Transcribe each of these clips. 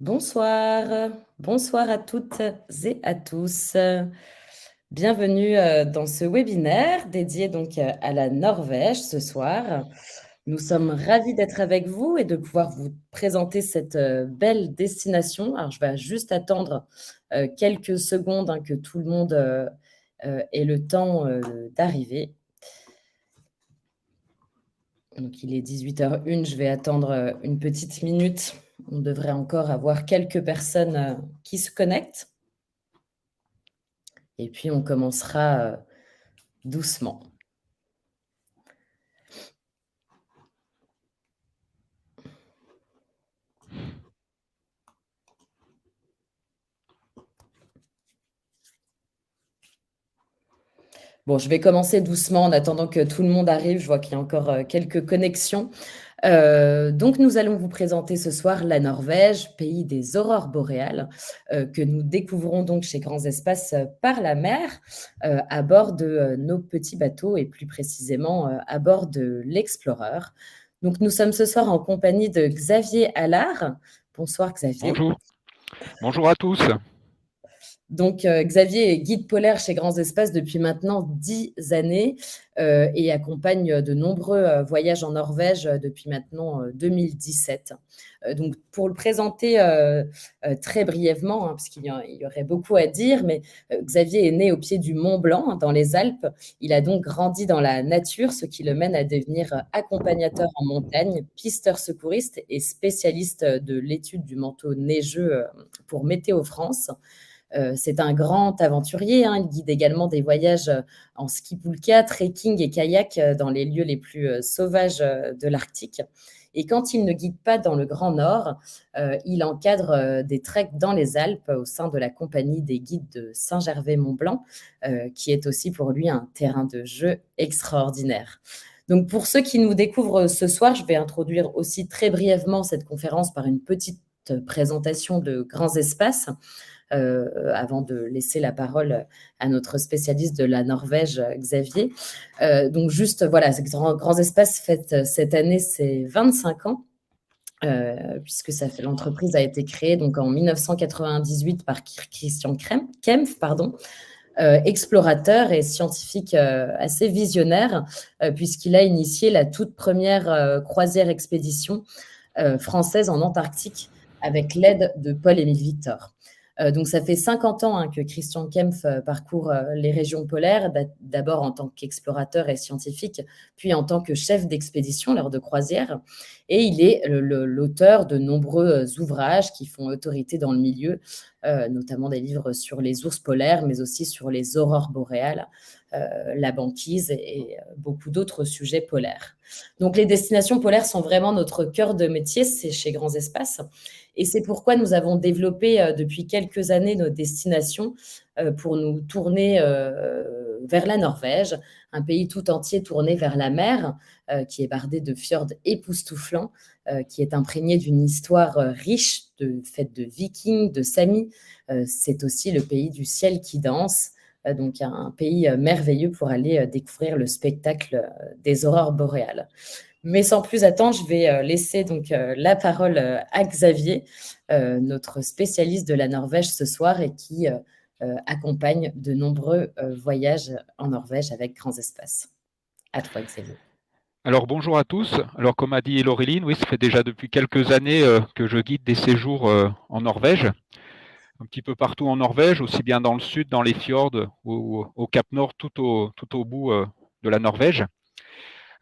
Bonsoir, bonsoir à toutes et à tous. Bienvenue dans ce webinaire dédié donc à la Norvège ce soir. Nous sommes ravis d'être avec vous et de pouvoir vous présenter cette belle destination. Alors, je vais juste attendre quelques secondes que tout le monde ait le temps d'arriver. Donc, il est 18h01, je vais attendre une petite minute. On devrait encore avoir quelques personnes qui se connectent. Et puis, on commencera doucement. Bon, je vais commencer doucement en attendant que tout le monde arrive. Je vois qu'il y a encore quelques connexions. Donc, nous allons vous présenter ce soir la Norvège, pays des aurores boréales, que nous découvrons donc chez Grands Espaces par la mer, à bord de nos petits bateaux et plus précisément à bord de l'Explorer. Donc, nous sommes ce soir en compagnie de Xavier Allard. Bonsoir Xavier. Bonjour. Bonjour à tous. Donc, Xavier est guide polaire chez Grands Espaces depuis maintenant 10 années et accompagne de nombreux voyages en Norvège depuis maintenant 2017. Donc, pour le présenter très brièvement, parce qu'il y aurait beaucoup à dire, mais Xavier est né au pied du Mont Blanc, dans les Alpes. Il a donc grandi dans la nature, ce qui le mène à devenir accompagnateur en montagne, pisteur secouriste et spécialiste de l'étude du manteau neigeux pour Météo France. C'est un grand aventurier. Il guide également des voyages en ski poulka, trekking et kayak dans les lieux les plus sauvages de l'Arctique. Et quand il ne guide pas dans le Grand Nord, il encadre des treks dans les Alpes au sein de la compagnie des guides de Saint-Gervais-Mont-Blanc, qui est aussi pour lui un terrain de jeu extraordinaire. Donc pour ceux qui nous découvrent ce soir, je vais introduire aussi très brièvement cette conférence par une petite présentation de Grands Espaces. Avant de laisser la parole à notre spécialiste de la Norvège, Xavier. Donc juste, voilà, Grands Espaces fête cette année ses 25 ans. Puisque l'entreprise a été créée donc en 1998 par Christian Kempf, explorateur et scientifique assez visionnaire, puisqu'il a initié la toute première croisière expédition française en Antarctique avec l'aide de Paul-Émile Victor. Donc, ça fait 50 ans que Christian Kempf parcourt les régions polaires, d'abord en tant qu'explorateur et scientifique, puis en tant que chef d'expédition lors de croisières. Et il est l'auteur de nombreux ouvrages qui font autorité dans le milieu, notamment des livres sur les ours polaires, mais aussi sur les aurores boréales, la banquise et beaucoup d'autres sujets polaires. Donc, les destinations polaires sont vraiment notre cœur de métier, c'est chez Grands Espaces. Et c'est pourquoi nous avons développé depuis quelques années nos destinations pour nous tourner vers la Norvège, un pays tout entier tourné vers la mer, qui est bardé de fjords époustouflants, qui est imprégné d'une histoire riche, faite de vikings, de samis. C'est aussi le pays du ciel qui danse, donc un pays merveilleux pour aller découvrir le spectacle des aurores boréales. Mais sans plus attendre, je vais laisser donc la parole à Xavier, notre spécialiste de la Norvège ce soir et qui accompagne de nombreux voyages en Norvège avec Grands Espaces. À toi, Xavier. Alors bonjour à tous. Alors comme a dit Laureline, oui, ça fait déjà depuis quelques années que je guide des séjours en Norvège, un petit peu partout en Norvège, aussi bien dans le sud, dans les fjords, au Cap Nord, tout au bout de la Norvège.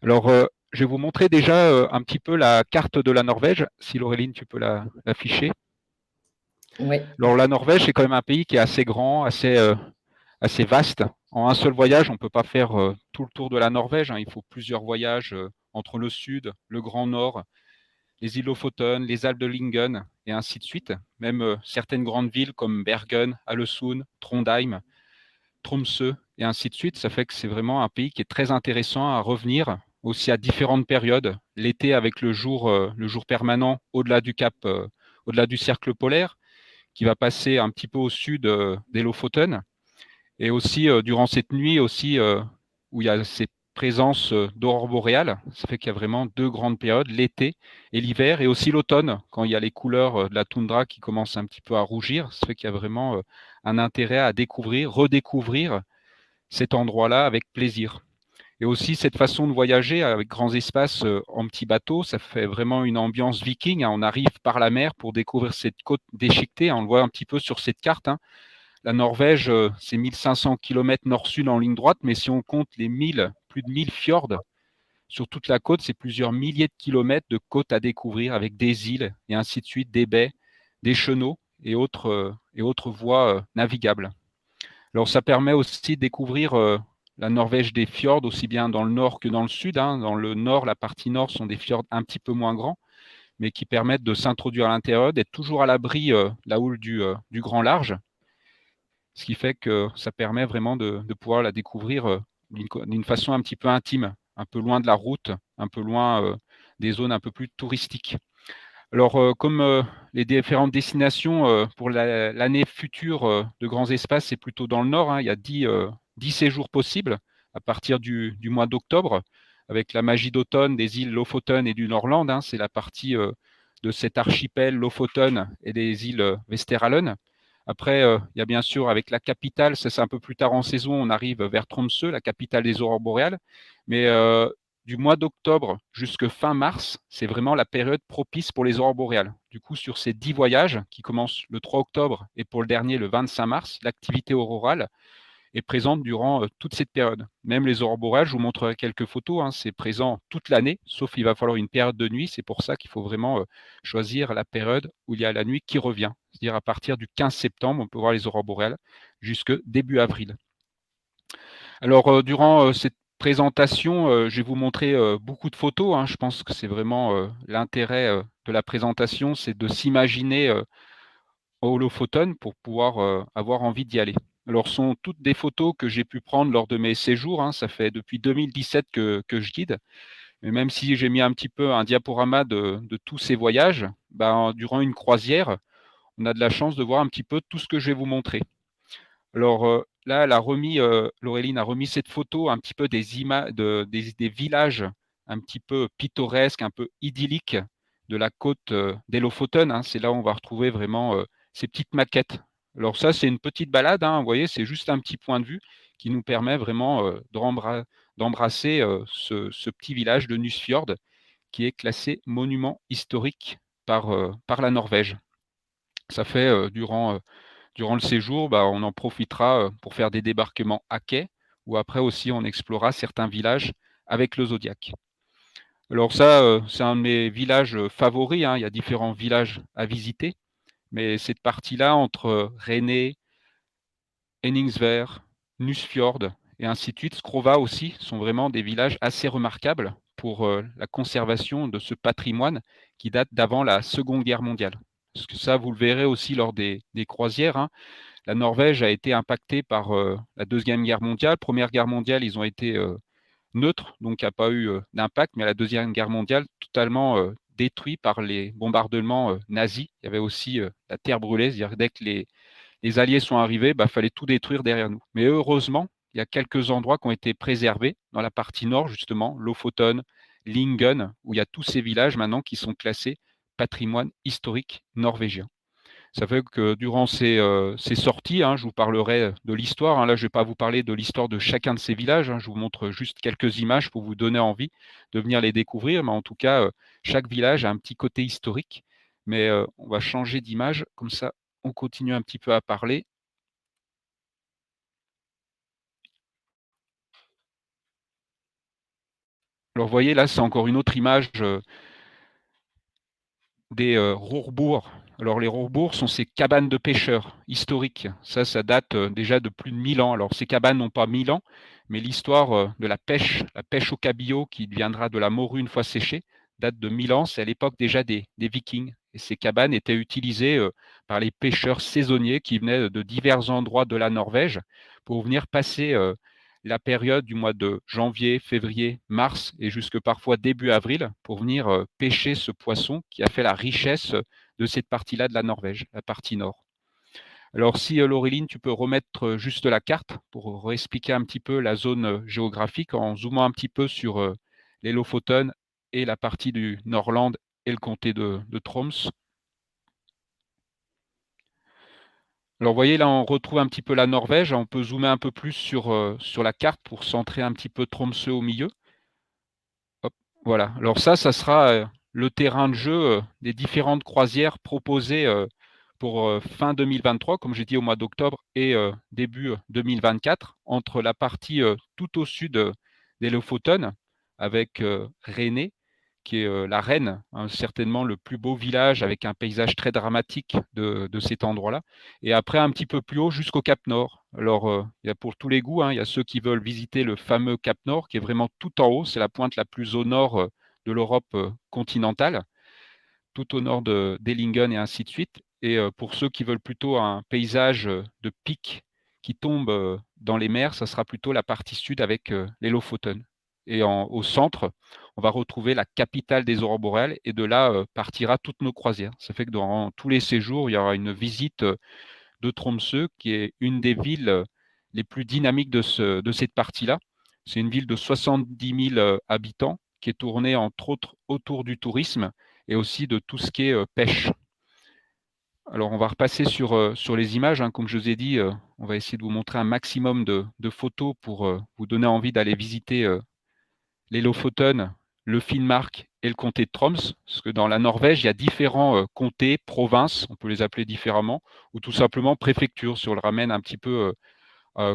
Alors je vais vous montrer déjà un petit peu la carte de la Norvège, si Laureline tu peux l'afficher. Oui. Alors la Norvège, c'est quand même un pays qui est assez grand, assez vaste. En un seul voyage, on ne peut pas faire tout le tour de la Norvège. Il faut plusieurs voyages entre le sud, le Grand Nord, les îles Lofoten, les Alpes de Lingen, et ainsi de suite. Même certaines grandes villes comme Bergen, Ålesund, Trondheim, Tromsø, et ainsi de suite. Ça fait que c'est vraiment un pays qui est très intéressant à revenir, aussi à différentes périodes. L'été avec le jour permanent au-delà du cap, au-delà du cercle polaire, qui va passer un petit peu au sud des Lofoten. Et aussi, durant cette nuit, aussi, où il y a ces présence d'aurore boréale. Ça fait qu'il y a vraiment deux grandes périodes, l'été et l'hiver, et aussi l'automne, quand il y a les couleurs de la toundra qui commencent un petit peu à rougir. Ça fait qu'il y a vraiment un intérêt à découvrir, redécouvrir cet endroit-là avec plaisir. Et aussi cette façon de voyager avec grands espaces en petits bateaux, ça fait vraiment une ambiance viking. On arrive par la mer pour découvrir cette côte déchiquetée. On le voit un petit peu sur cette carte. La Norvège, c'est 1500 km nord-sud en ligne droite, mais si on compte les 1000, plus de 1000 fjords sur toute la côte, c'est plusieurs milliers de kilomètres de côtes à découvrir avec des îles et ainsi de suite, des baies, des chenaux et autres voies navigables. Alors ça permet aussi de découvrir la Norvège des fjords, aussi bien dans le nord que dans le sud. Dans le nord, la partie nord sont des fjords un petit peu moins grands, mais qui permettent de s'introduire à l'intérieur, d'être toujours à l'abri la houle du grand large, ce qui fait que ça permet vraiment de pouvoir la découvrir d'une façon un petit peu intime, un peu loin de la route, un peu loin des zones un peu plus touristiques. Alors, comme les différentes destinations pour l'année future de grands espaces, c'est plutôt dans le nord. Il y a 10 séjours possibles à partir du mois d'octobre, avec la magie d'automne des îles Lofoten et du Norland. C'est la partie de cet archipel Lofoten et des îles Vesteralen. Après, il y a bien sûr avec la capitale, ça c'est un peu plus tard en saison, on arrive vers Tromsø, la capitale des aurores boréales. Mais du mois d'octobre jusqu'à fin mars, c'est vraiment la période propice pour les aurores boréales. Du coup, sur ces 10 voyages qui commencent le 3 octobre et pour le dernier le 25 mars, l'activité aurorale est présente durant toute cette période. Même les aurores boréales, je vous montrerai quelques photos, c'est présent toute l'année, sauf qu'il va falloir une période de nuit. C'est pour ça qu'il faut vraiment choisir la période où il y a la nuit qui revient. C'est-à-dire à partir du 15 septembre, on peut voir les aurores boréales jusque début avril. Alors, durant cette présentation, je vais vous montrer beaucoup de photos. Je pense que c'est vraiment l'intérêt de la présentation, c'est de s'imaginer au Lofoten pour pouvoir avoir envie d'y aller. Alors, ce sont toutes des photos que j'ai pu prendre lors de mes séjours. Ça fait depuis 2017 que je guide. Mais même si j'ai mis un petit peu un diaporama de tous ces voyages, durant une croisière, on a de la chance de voir un petit peu tout ce que je vais vous montrer. Alors là, Laureline a remis cette photo un petit peu des images des villages un petit peu pittoresques, un peu idylliques de la côte des Lofoten. C'est là où on va retrouver vraiment ces petites maquettes. Alors ça, c'est une petite balade. Vous voyez, c'est juste un petit point de vue qui nous permet vraiment d'embrasser ce petit village de Nusfjord qui est classé monument historique par la Norvège. Ça fait durant le séjour, on en profitera pour faire des débarquements à quai ou après aussi on explorera certains villages avec le Zodiac. Alors ça, c'est un de mes villages favoris. Il y a différents villages à visiter, mais cette partie-là entre René, Henningsvær, Nusfjord et ainsi de suite, Skrova aussi, sont vraiment des villages assez remarquables pour la conservation de ce patrimoine qui date d'avant la Seconde Guerre mondiale. Parce que ça, vous le verrez aussi lors des croisières. La Norvège a été impactée par la Deuxième Guerre mondiale. Première Guerre mondiale, ils ont été neutres, donc il n'y a pas eu d'impact, mais à la Deuxième Guerre mondiale, totalement détruit par les bombardements nazis. Il y avait aussi la terre brûlée, c'est-à-dire dès que les Alliés sont arrivés, il fallait tout détruire derrière nous. Mais heureusement, il y a quelques endroits qui ont été préservés dans la partie nord, justement, Lofoten, Lingen, où il y a tous ces villages maintenant qui sont classés patrimoine historique norvégien. Ça fait que durant ces sorties, je vous parlerai de l'histoire. Là, je ne vais pas vous parler de l'histoire de chacun de ces villages. Je vous montre juste quelques images pour vous donner envie de venir les découvrir. Mais en tout cas, chaque village a un petit côté historique. Mais on va changer d'image. Comme ça, on continue un petit peu à parler. Alors, vous voyez, là, c'est encore une autre image des Rourbourgs. Alors les Rourbourgs sont ces cabanes de pêcheurs historiques. Ça date déjà de plus de 1000 ans. Alors ces cabanes n'ont pas 1000 ans, mais l'histoire de la pêche au cabillaud qui deviendra de la morue une fois séchée, date de 1000 ans. C'est à l'époque déjà des Vikings. Et ces cabanes étaient utilisées par les pêcheurs saisonniers qui venaient de divers endroits de la Norvège pour venir passer la période du mois de janvier, février, mars et jusque parfois début avril pour venir pêcher ce poisson qui a fait la richesse de cette partie-là de la Norvège, la partie nord. Alors si Laureline, tu peux remettre juste la carte pour réexpliquer un petit peu la zone géographique en zoomant un petit peu sur les Lofoten et la partie du Nordland et le comté de Troms. Alors vous voyez là, on retrouve un petit peu la Norvège. On peut zoomer un peu plus sur la carte pour centrer un petit peu Tromsø au milieu. Hop, voilà. Alors ça sera le terrain de jeu des différentes croisières proposées pour fin 2023, comme j'ai dit au mois d'octobre, et début 2024, entre la partie tout au sud des Lofoten, avec René, qui est la reine, hein, certainement le plus beau village avec un paysage très dramatique de cet endroit-là. Et après, un petit peu plus haut, jusqu'au Cap Nord. Alors, il y a pour tous les goûts, hein, il y a ceux qui veulent visiter le fameux Cap Nord, qui est vraiment tout en haut. C'est la pointe la plus au nord de l'Europe continentale, tout au nord d'Ellingen et ainsi de suite. Et pour ceux qui veulent plutôt un paysage de pics qui tombe dans les mers, ça sera plutôt la partie sud avec les Lofoten. Et au centre, on va retrouver la capitale des aurores boréales et de là partira toutes nos croisières. Ça fait que dans tous les séjours, il y aura une visite de Tromsø, qui est une des villes les plus dynamiques de cette partie-là. C'est une ville de 70 000 habitants qui est tournée entre autres autour du tourisme et aussi de tout ce qui est pêche. Alors on va repasser sur les images, hein. Comme je vous ai dit, on va essayer de vous montrer un maximum de photos pour vous donner envie d'aller visiter les Lofoten, le Finnmark et le comté de Troms, parce que dans la Norvège, il y a différents comtés, provinces, on peut les appeler différemment, ou tout simplement préfectures, si on le ramène un petit peu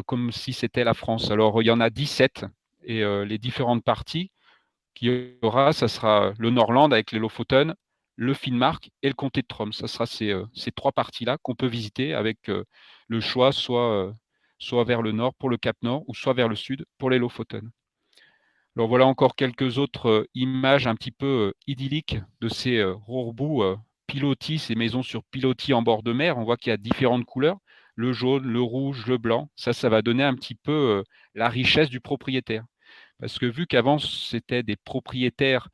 comme si c'était la France. Alors, il y en a 17, et les différentes parties qu'il y aura, ça sera le Nordland avec les Lofoten, le Finnmark et le comté de Troms. Ça sera ces trois parties-là qu'on peut visiter avec le choix soit vers le nord pour le Cap Nord, ou soit vers le sud pour les Lofoten. Alors voilà encore quelques autres images un petit peu idylliques de ces roorbous pilotis, ces maisons sur pilotis en bord de mer. On voit qu'il y a différentes couleurs, le jaune, le rouge, le blanc. Ça va donner un petit peu la richesse du propriétaire. Parce que vu qu'avant, c'était des propriétaires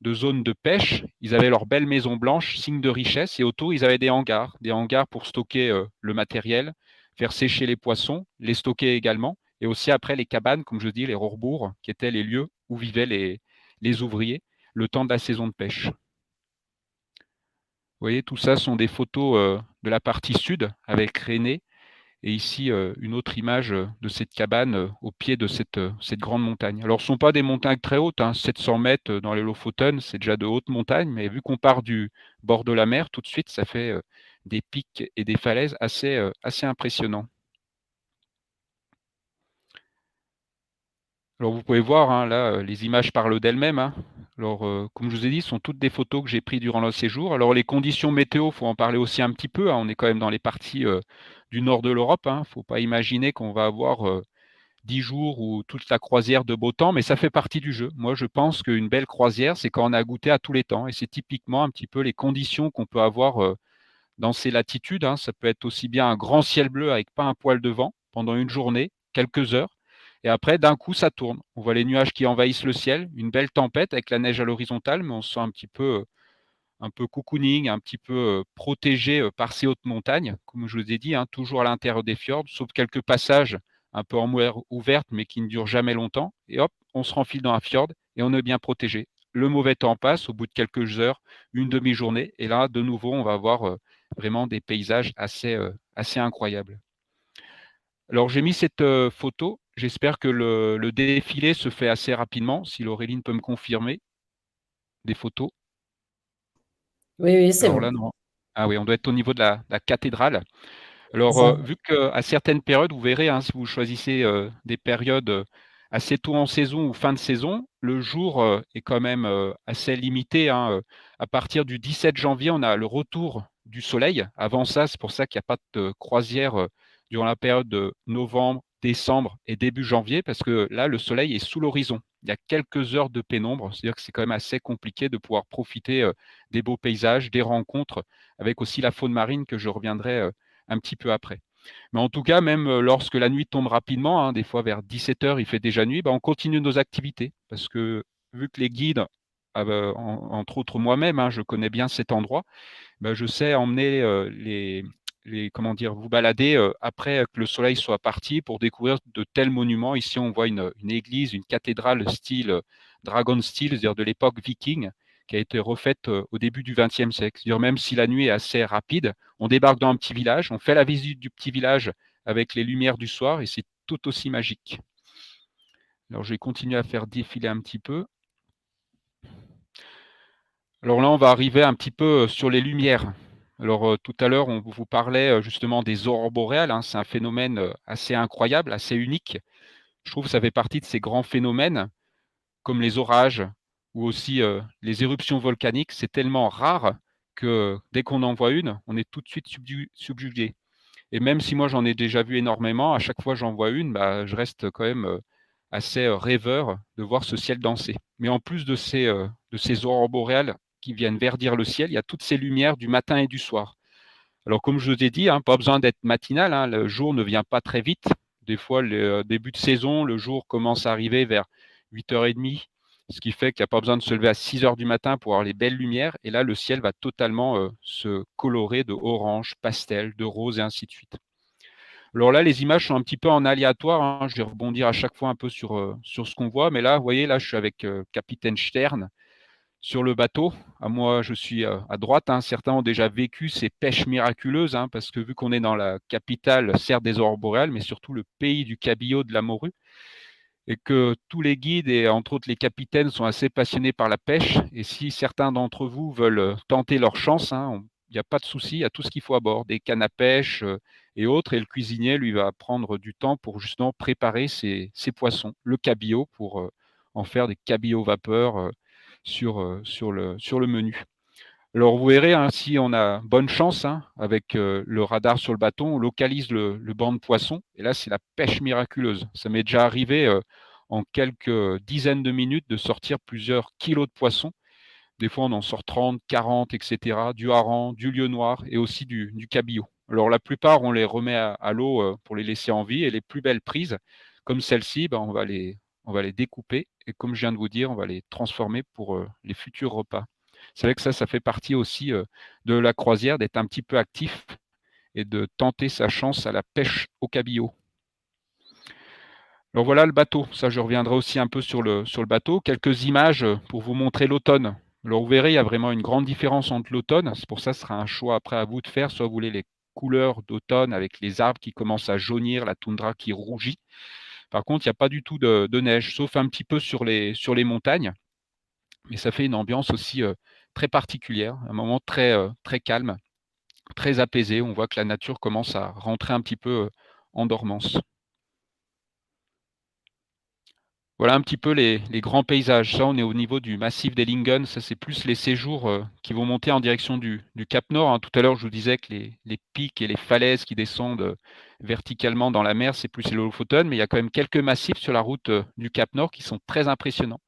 de zones de pêche, ils avaient leurs belles maisons blanches, signe de richesse, et autour, ils avaient des hangars pour stocker le matériel, faire sécher les poissons, les stocker également, et aussi après les cabanes, comme je dis, les rorbourgs, qui étaient les lieux où vivaient les ouvriers le temps de la saison de pêche. Vous voyez, tout ça sont des photos de la partie sud avec René, et ici, une autre image de cette cabane au pied de cette grande montagne. Alors, ce ne sont pas des montagnes très hautes, hein, 700 mètres dans les Lofoten, c'est déjà de hautes montagnes, mais vu qu'on part du bord de la mer, tout de suite, ça fait des pics et des falaises assez impressionnants. Alors, vous pouvez voir, hein, là, les images parlent d'elles-mêmes, hein. Alors, comme je vous ai dit, ce sont toutes des photos que j'ai prises durant le séjour. Alors, les conditions météo, il faut en parler aussi un petit peu, hein. On est quand même dans les parties du nord de l'Europe, hein. Il ne faut pas imaginer qu'on va avoir 10 jours ou toute la croisière de beau temps, mais ça fait partie du jeu. Moi, je pense qu'une belle croisière, c'est quand on a goûté à tous les temps. Et c'est typiquement un petit peu les conditions qu'on peut avoir dans ces latitudes, hein. Ça peut être aussi bien un grand ciel bleu avec pas un poil de vent pendant une journée, quelques heures. Et après, d'un coup, ça tourne. On voit les nuages qui envahissent le ciel, une belle tempête avec la neige à l'horizontale, mais on se sent un peu cocooning, un petit peu protégé par ces hautes montagnes, comme je vous ai dit, hein, toujours à l'intérieur des fjords, sauf quelques passages un peu en mer ouverte, mais qui ne durent jamais longtemps. Et hop, on se renfile dans un fjord et on est bien protégé. Le mauvais temps passe au bout de quelques heures, une demi-journée, et là, de nouveau, on va avoir vraiment des paysages assez incroyables. Alors, j'ai mis cette photo. J'espère que le défilé se fait assez rapidement, si Laureline peut me confirmer des photos. Oui, oui, c'est Alors bon. là, non. Ah oui, on doit être au niveau de la cathédrale. C'est Alors, ça. vu qu'à certaines périodes, vous verrez, hein, si vous choisissez des périodes assez tôt en saison ou fin de saison, le jour est quand même assez limité, hein. À partir du 17 janvier, on a le retour du soleil. Avant ça, c'est pour ça qu'il n'y a pas de croisière durant la période de novembre, décembre et début janvier, parce que là, le soleil est sous l'horizon. Il y a quelques heures de pénombre, c'est-à-dire que c'est quand même assez compliqué de pouvoir profiter des beaux paysages, des rencontres, avec aussi la faune marine que je reviendrai un petit peu après. Mais en tout cas, même lorsque la nuit tombe rapidement, hein, des fois vers 17 heures, il fait déjà nuit, on continue nos activités. Parce que vu que les guides, entre autres moi-même, hein, je connais bien cet endroit, je sais emmener comment dire, vous balader après que le soleil soit parti pour découvrir de tels monuments. Ici, on voit une église, une cathédrale style dragon style, c'est-à-dire de l'époque viking, qui a été refaite au début du XXe siècle. C'est-à-dire même si la nuit est assez rapide, on débarque dans un petit village, on fait la visite du petit village avec les lumières du soir et c'est tout aussi magique. Alors, je vais continuer à faire défiler un petit peu. Alors là, on va arriver un petit peu sur les lumières. Alors tout à l'heure, on vous parlait justement des aurores boréales, hein. C'est un phénomène assez incroyable, assez unique. Je trouve que ça fait partie de ces grands phénomènes, comme les orages ou aussi les éruptions volcaniques. C'est tellement rare que dès qu'on en voit une, on est tout de suite subjugué. Et même si moi j'en ai déjà vu énormément, à chaque fois que j'en vois une, bah, je reste quand même assez rêveur de voir ce ciel danser. Mais en plus de ces aurores boréales qui viennent verdir le ciel, il y a toutes ces lumières du matin et du soir. Alors comme je vous ai dit, hein, pas besoin d'être matinal, hein, le jour ne vient pas très vite. Des fois, le début de saison, le jour commence à arriver vers 8h30, ce qui fait qu'il n'y a pas besoin de se lever à 6h du matin pour avoir les belles lumières. Et là, le ciel va totalement se colorer de orange, pastel, de rose et ainsi de suite. Alors là, les images sont un petit peu en aléatoire, hein. Je vais rebondir à chaque fois un peu sur ce qu'on voit. Mais là, vous voyez, là, je suis avec Capitaine Stern sur le bateau. Moi, je suis à droite, hein. Certains ont déjà vécu ces pêches miraculeuses, hein, parce que vu qu'on est dans la capitale, certes des aurores boréales, mais surtout le pays du cabillaud de la morue, et que tous les guides et entre autres les capitaines sont assez passionnés par la pêche. Et si certains d'entre vous veulent tenter leur chance, hein, il n'y a pas de souci, il y a tout ce qu'il faut à bord, des cannes à pêche et autres. Et le cuisinier, lui, va prendre du temps pour justement préparer ces poissons, le cabillaud, pour en faire des cabillauds vapeur sur le menu. Alors vous verrez, hein, si on a bonne chance, hein, avec le radar sur le bateau, on localise le banc de poissons. Et là, c'est la pêche miraculeuse. Ça m'est déjà arrivé en quelques dizaines de minutes de sortir plusieurs kilos de poissons. Des fois, on en sort 30, 40, etc. Du hareng, du lieu noir et aussi du cabillaud. Alors la plupart, on les remet à l'eau pour les laisser en vie. Et les plus belles prises, comme celle-ci, ben, on va les découper. Et comme je viens de vous dire, on va les transformer pour les futurs repas. C'est vrai que ça fait partie aussi de la croisière, d'être un petit peu actif et de tenter sa chance à la pêche au cabillaud. Alors voilà le bateau. Ça, je reviendrai aussi un peu sur le bateau. Quelques images pour vous montrer l'automne. Alors vous verrez, il y a vraiment une grande différence entre l'automne. C'est pour ça que ce sera un choix après à vous de faire. Soit vous voulez les couleurs d'automne avec les arbres qui commencent à jaunir, la toundra qui rougit. Par contre, il n'y a pas du tout de neige, sauf un petit peu sur les montagnes. Mais ça fait une ambiance aussi très particulière, un moment très calme, très apaisé. On voit que la nature commence à rentrer un petit peu en dormance. Voilà un petit peu les grands paysages. Ça, on est au niveau du massif des Lingen. Ça, c'est plus les séjours qui vont monter en direction du Cap Nord, hein. Tout à l'heure, je vous disais que les pics et les falaises qui descendent verticalement dans la mer, c'est plus les Lofoten, mais il y a quand même quelques massifs sur la route du Cap Nord qui sont très impressionnants.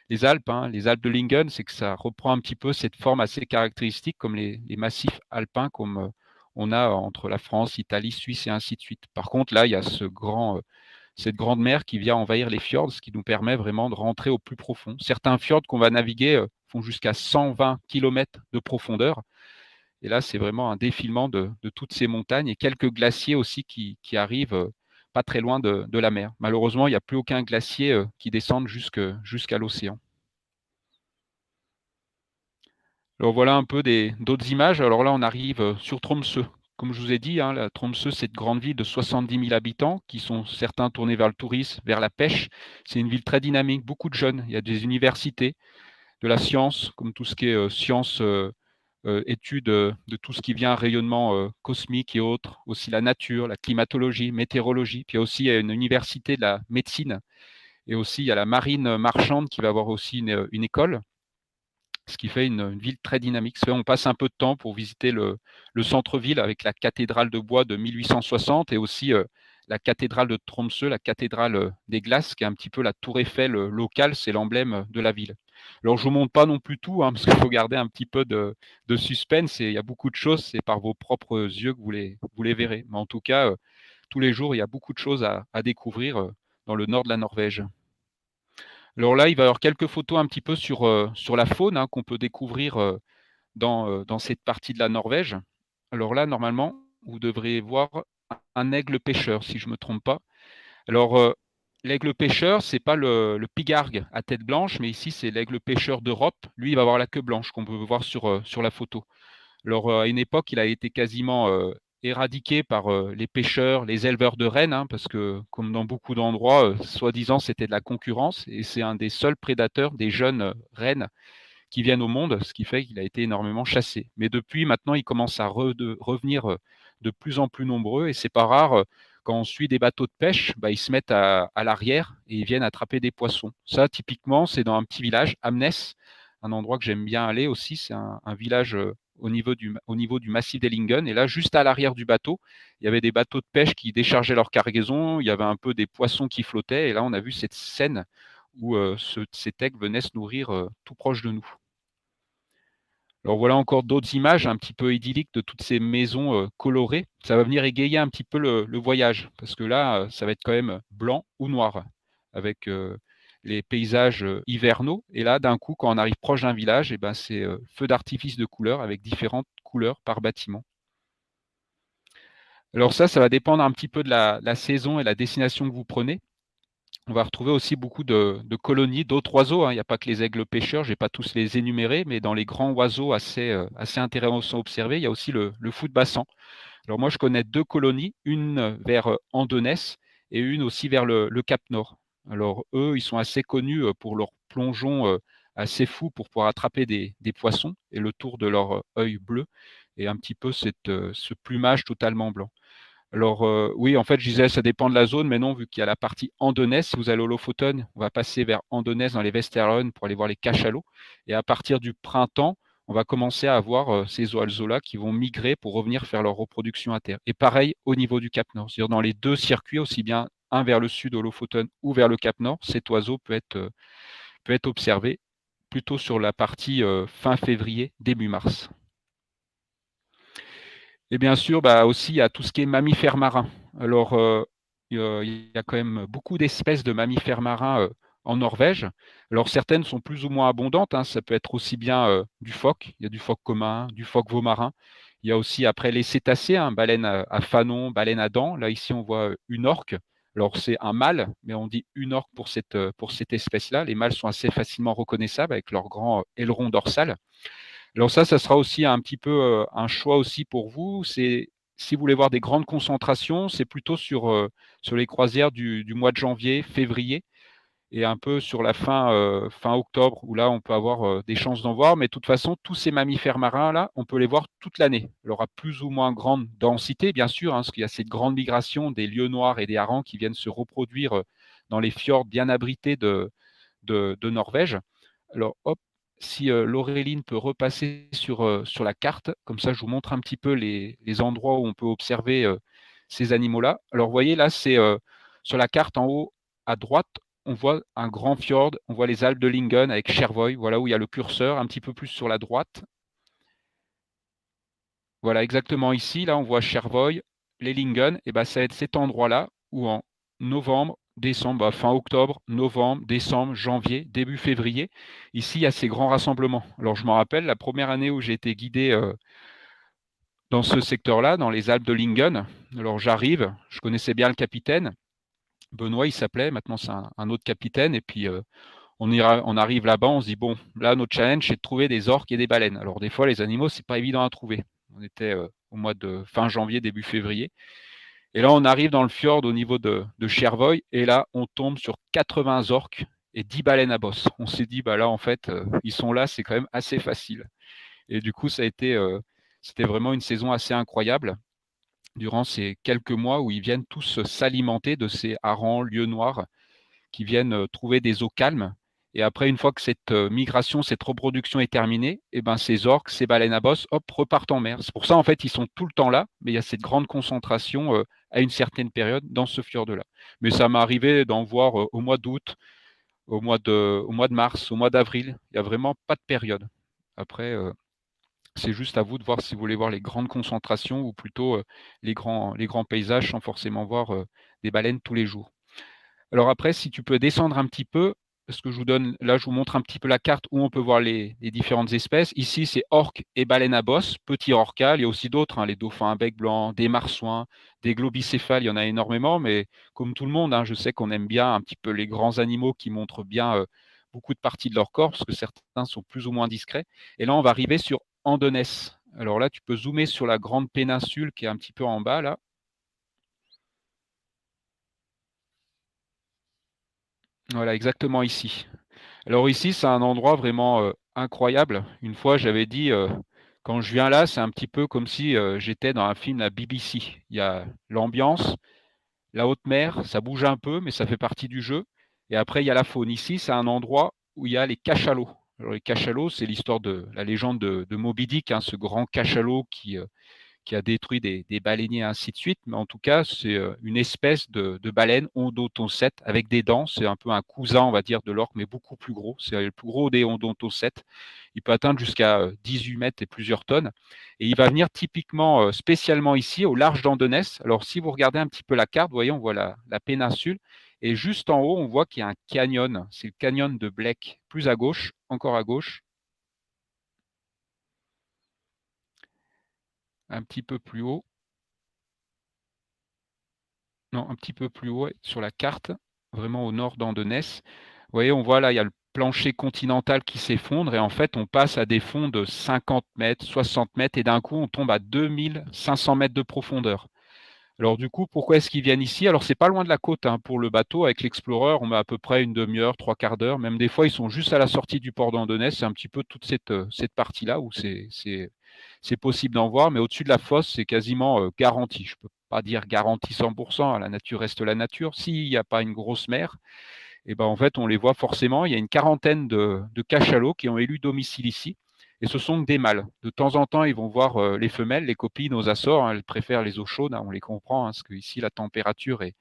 Les Alpes, hein, les Alpes de Lingen, c'est que ça reprend un petit peu cette forme assez caractéristique comme les massifs alpins comme on a entre la France, l'Italie, Suisse et ainsi de suite. Par contre, là, il y a cette grande mer qui vient envahir les fjords, ce qui nous permet vraiment de rentrer au plus profond. Certains fjords qu'on va naviguer font jusqu'à 120 km de profondeur. Et là, c'est vraiment un défilement de toutes ces montagnes et quelques glaciers aussi qui arrivent pas très loin de la mer. Malheureusement, il n'y a plus aucun glacier qui descende jusqu'à l'océan. Alors voilà un peu d'autres images. Alors là, on arrive sur Tromsø. Comme je vous ai dit, hein, la Tromsø, c'est une grande ville de 70 000 habitants qui sont certains tournés vers le tourisme, vers la pêche. C'est une ville très dynamique, beaucoup de jeunes. Il y a des universités, de la science, comme tout ce qui est sciences, études de tout ce qui vient rayonnement cosmique et autres. Aussi la nature, la climatologie, météorologie. Puis il y a aussi une université de la médecine. Et aussi, il y a la marine marchande qui va avoir aussi une école, ce qui fait une ville très dynamique. On passe un peu de temps pour visiter le centre-ville avec la cathédrale de bois de 1860 et aussi la cathédrale de Tromsø, la cathédrale des glaces, qui est un petit peu la tour Eiffel locale, c'est l'emblème de la ville. Alors je ne vous montre pas non plus tout, hein, parce qu'il faut garder un petit peu de suspense et il y a beaucoup de choses, c'est par vos propres yeux que vous les verrez. Mais en tout cas, tous les jours, il y a beaucoup de choses à découvrir dans le nord de la Norvège. Alors là, il va y avoir quelques photos un petit peu sur la faune, hein, qu'on peut découvrir dans cette partie de la Norvège. Alors là, normalement, vous devrez voir un aigle pêcheur, si je ne me trompe pas. Alors, l'aigle pêcheur, c'est pas le pigargue à tête blanche, mais ici, c'est l'aigle pêcheur d'Europe. Lui, il va avoir la queue blanche, qu'on peut voir sur la photo. Alors, à une époque, il a été quasiment éradiqué par les pêcheurs, les éleveurs de rennes, hein, parce que, comme dans beaucoup d'endroits, soi-disant, c'était de la concurrence, et c'est un des seuls prédateurs des jeunes rennes qui viennent au monde, ce qui fait qu'il a été énormément chassé. Mais depuis, maintenant, il commence à revenir de plus en plus nombreux, et c'est pas rare, quand on suit des bateaux de pêche, bah, ils se mettent à l'arrière et ils viennent attraper des poissons. Ça, typiquement, c'est dans un petit village, Amnès, un endroit que j'aime bien aller aussi. C'est un village au niveau du massif d'Ellingen. Et là, juste à l'arrière du bateau, il y avait des bateaux de pêche qui déchargeaient leur cargaison. Il y avait un peu des poissons qui flottaient. Et là, on a vu cette scène où cet aigle venait se nourrir tout proche de nous. Alors voilà encore d'autres images un petit peu idylliques de toutes ces maisons colorées. Ça va venir égayer un petit peu le voyage, parce que là, ça va être quand même blanc ou noir, avec les paysages hivernaux. Et là, d'un coup, quand on arrive proche d'un village, et ben, c'est feu d'artifice de couleurs, avec différentes couleurs par bâtiment. Alors ça va dépendre un petit peu de la saison et la destination que vous prenez. On va retrouver aussi beaucoup de colonies d'autres oiseaux, hein. Il n'y a pas que les aigles pêcheurs, je ne vais pas tous les énumérer, mais dans les grands oiseaux assez intéressants à observer, il y a aussi le fou de bassan. Alors moi, je connais 2 colonies, une vers Andenès et une aussi vers le Cap Nord. Alors eux, ils sont assez connus pour leur plongeon assez fou pour pouvoir attraper des poissons et le tour de leur œil bleu et un petit peu ce plumage totalement blanc. Alors oui, en fait, je disais, ça dépend de la zone, mais non, vu qu'il y a la partie Andonès, si vous allez au Lofoten, on va passer vers Andonès dans les Westerlen pour aller voir les cachalots. Et à partir du printemps, on va commencer à avoir ces oiseaux-là qui vont migrer pour revenir faire leur reproduction à terre. Et pareil au niveau du Cap Nord, c'est-à-dire dans les 2 circuits, aussi bien un vers le sud au Lofoten ou vers le Cap Nord, cet oiseau peut être observé plutôt sur la partie fin février, début mars. Et bien sûr, bah, aussi, il y a tout ce qui est mammifères marins. Alors, il y a quand même beaucoup d'espèces de mammifères marins en Norvège. Alors, certaines sont plus ou moins abondantes, hein. Ça peut être aussi bien du phoque, il y a du phoque commun, du phoque veau-marin. Il y a aussi après les cétacés, hein, baleine à fanon, baleine à dents. Là, ici, on voit une orque. Alors, c'est un mâle, mais on dit une orque pour cette espèce-là. Les mâles sont assez facilement reconnaissables avec leur grand aileron dorsal. Alors ça sera aussi un petit peu un choix aussi pour vous. C'est si vous voulez voir des grandes concentrations, c'est plutôt sur les croisières du mois de janvier, février, et un peu sur la fin octobre, où là on peut avoir des chances d'en voir. Mais de toute façon, tous ces mammifères marins là, on peut les voir toute l'année. Alors à plus ou moins grande densité, bien sûr, hein, parce qu'il y a cette grande migration des lieux noirs et des harengs qui viennent se reproduire dans les fjords bien abrités de Norvège. Alors, hop, si Laureline peut repasser sur la carte, comme ça je vous montre un petit peu les endroits où on peut observer ces animaux-là. Alors, vous voyez, là, c'est sur la carte en haut à droite, on voit un grand fjord, on voit les Alpes de Lingen avec Chervoy, voilà où il y a le curseur, un petit peu plus sur la droite. Voilà, exactement ici, là, on voit Chervoy, les Lingen, et ben, ça va être cet endroit-là où en novembre, décembre, fin octobre, novembre, décembre, janvier, début février, ici, il y a ces grands rassemblements. Alors, je m'en rappelle, la première année où j'ai été guidé dans ce secteur-là, dans les Alpes de Lingen, alors j'arrive, je connaissais bien le capitaine, Benoît, il s'appelait, maintenant c'est un autre capitaine, et puis on arrive là-bas, on se dit, bon, là, notre challenge, c'est de trouver des orques et des baleines. Alors, des fois, les animaux, c'est pas évident à trouver. On était au mois de fin janvier, début février. Et là, on arrive dans le fjord au niveau de Chervoy, et là, on tombe sur 80 orques et 10 baleines à bosse. On s'est dit, bah là, en fait, ils sont là, c'est quand même assez facile. Et du coup, c'était vraiment une saison assez incroyable durant ces quelques mois où ils viennent tous s'alimenter de ces harengs, lieux noirs, qui viennent trouver des eaux calmes. Et après, une fois que cette migration, cette reproduction est terminée, et ben, ces orques, ces baleines à bosse, hop, repartent en mer. C'est pour ça, en fait, ils sont tout le temps là, mais il y a cette grande concentration à une certaine période dans ce fjord-là. Mais ça m'est arrivé d'en voir au mois d'août, au mois de mars, au mois d'avril. Il n'y a vraiment pas de période. Après, c'est juste à vous de voir si vous voulez voir les grandes concentrations ou plutôt les grands paysages sans forcément voir des baleines tous les jours. Alors après, si tu peux descendre un petit peu, ce que je vous donne, là, je vous montre un petit peu la carte où on peut voir les différentes espèces. Ici, c'est orque et baleine à bosse, petit orcal. Il y a aussi d'autres, hein, les dauphins à bec blanc, des marsouins, des globicéphales, il y en a énormément. Mais comme tout le monde, hein, je sais qu'on aime bien un petit peu les grands animaux qui montrent bien beaucoup de parties de leur corps, parce que certains sont plus ou moins discrets. Et là, on va arriver sur Andonès. Alors là, tu peux zoomer sur la grande péninsule qui est un petit peu en bas, là. Voilà, exactement ici. Alors ici, c'est un endroit vraiment incroyable. Une fois, j'avais dit, quand je viens là, c'est un petit peu comme si j'étais dans un film à BBC. Il y a l'ambiance, la haute mer, ça bouge un peu, mais ça fait partie du jeu. Et après, il y a la faune. Ici, c'est un endroit où il y a les cachalots. Alors les cachalots, c'est l'histoire de la légende de Moby Dick, hein, ce grand cachalot qui a détruit des baleiniers, ainsi de suite. Mais en tout cas, c'est une espèce de baleine odontocète avec des dents. C'est un peu un cousin, on va dire, de l'orque, mais beaucoup plus gros. C'est le plus gros des odontocètes. Il peut atteindre jusqu'à 18 mètres et plusieurs tonnes. Et il va venir typiquement, spécialement ici, au large d'Andonès. Alors, si vous regardez un petit peu la carte, vous voyez, on voit la péninsule. Et juste en haut, on voit qu'il y a un canyon. C'est le canyon de Blake. Plus à gauche, encore à gauche, un petit peu plus haut. Non, un petit peu plus haut, ouais, sur la carte, vraiment au nord d'Andenès. Vous voyez, on voit là, il y a le plancher continental qui s'effondre et en fait, on passe à des fonds de 50 mètres, 60 mètres et d'un coup, on tombe à 2500 mètres de profondeur. Alors du coup, pourquoi est-ce qu'ils viennent ici? Alors c'est pas loin de la côte, hein, pour le bateau. Avec l'Explorer, on met à peu près une demi-heure, trois quarts d'heure. Même des fois, ils sont juste à la sortie du port d'Andonnès. C'est un petit peu toute cette partie-là où c'est possible d'en voir. Mais au-dessus de la fosse, c'est quasiment garanti. Je peux pas dire garanti 100%, hein, la nature reste la nature. S'il n'y a pas une grosse mer, et ben en fait, on les voit forcément. Il y a une quarantaine de cachalots qui ont élu domicile ici. Et ce sont des mâles. De temps en temps, ils vont voir les femelles, les copines aux Açores. Hein, elles préfèrent les eaux chaudes, hein, on les comprend, hein, parce qu'ici, la température est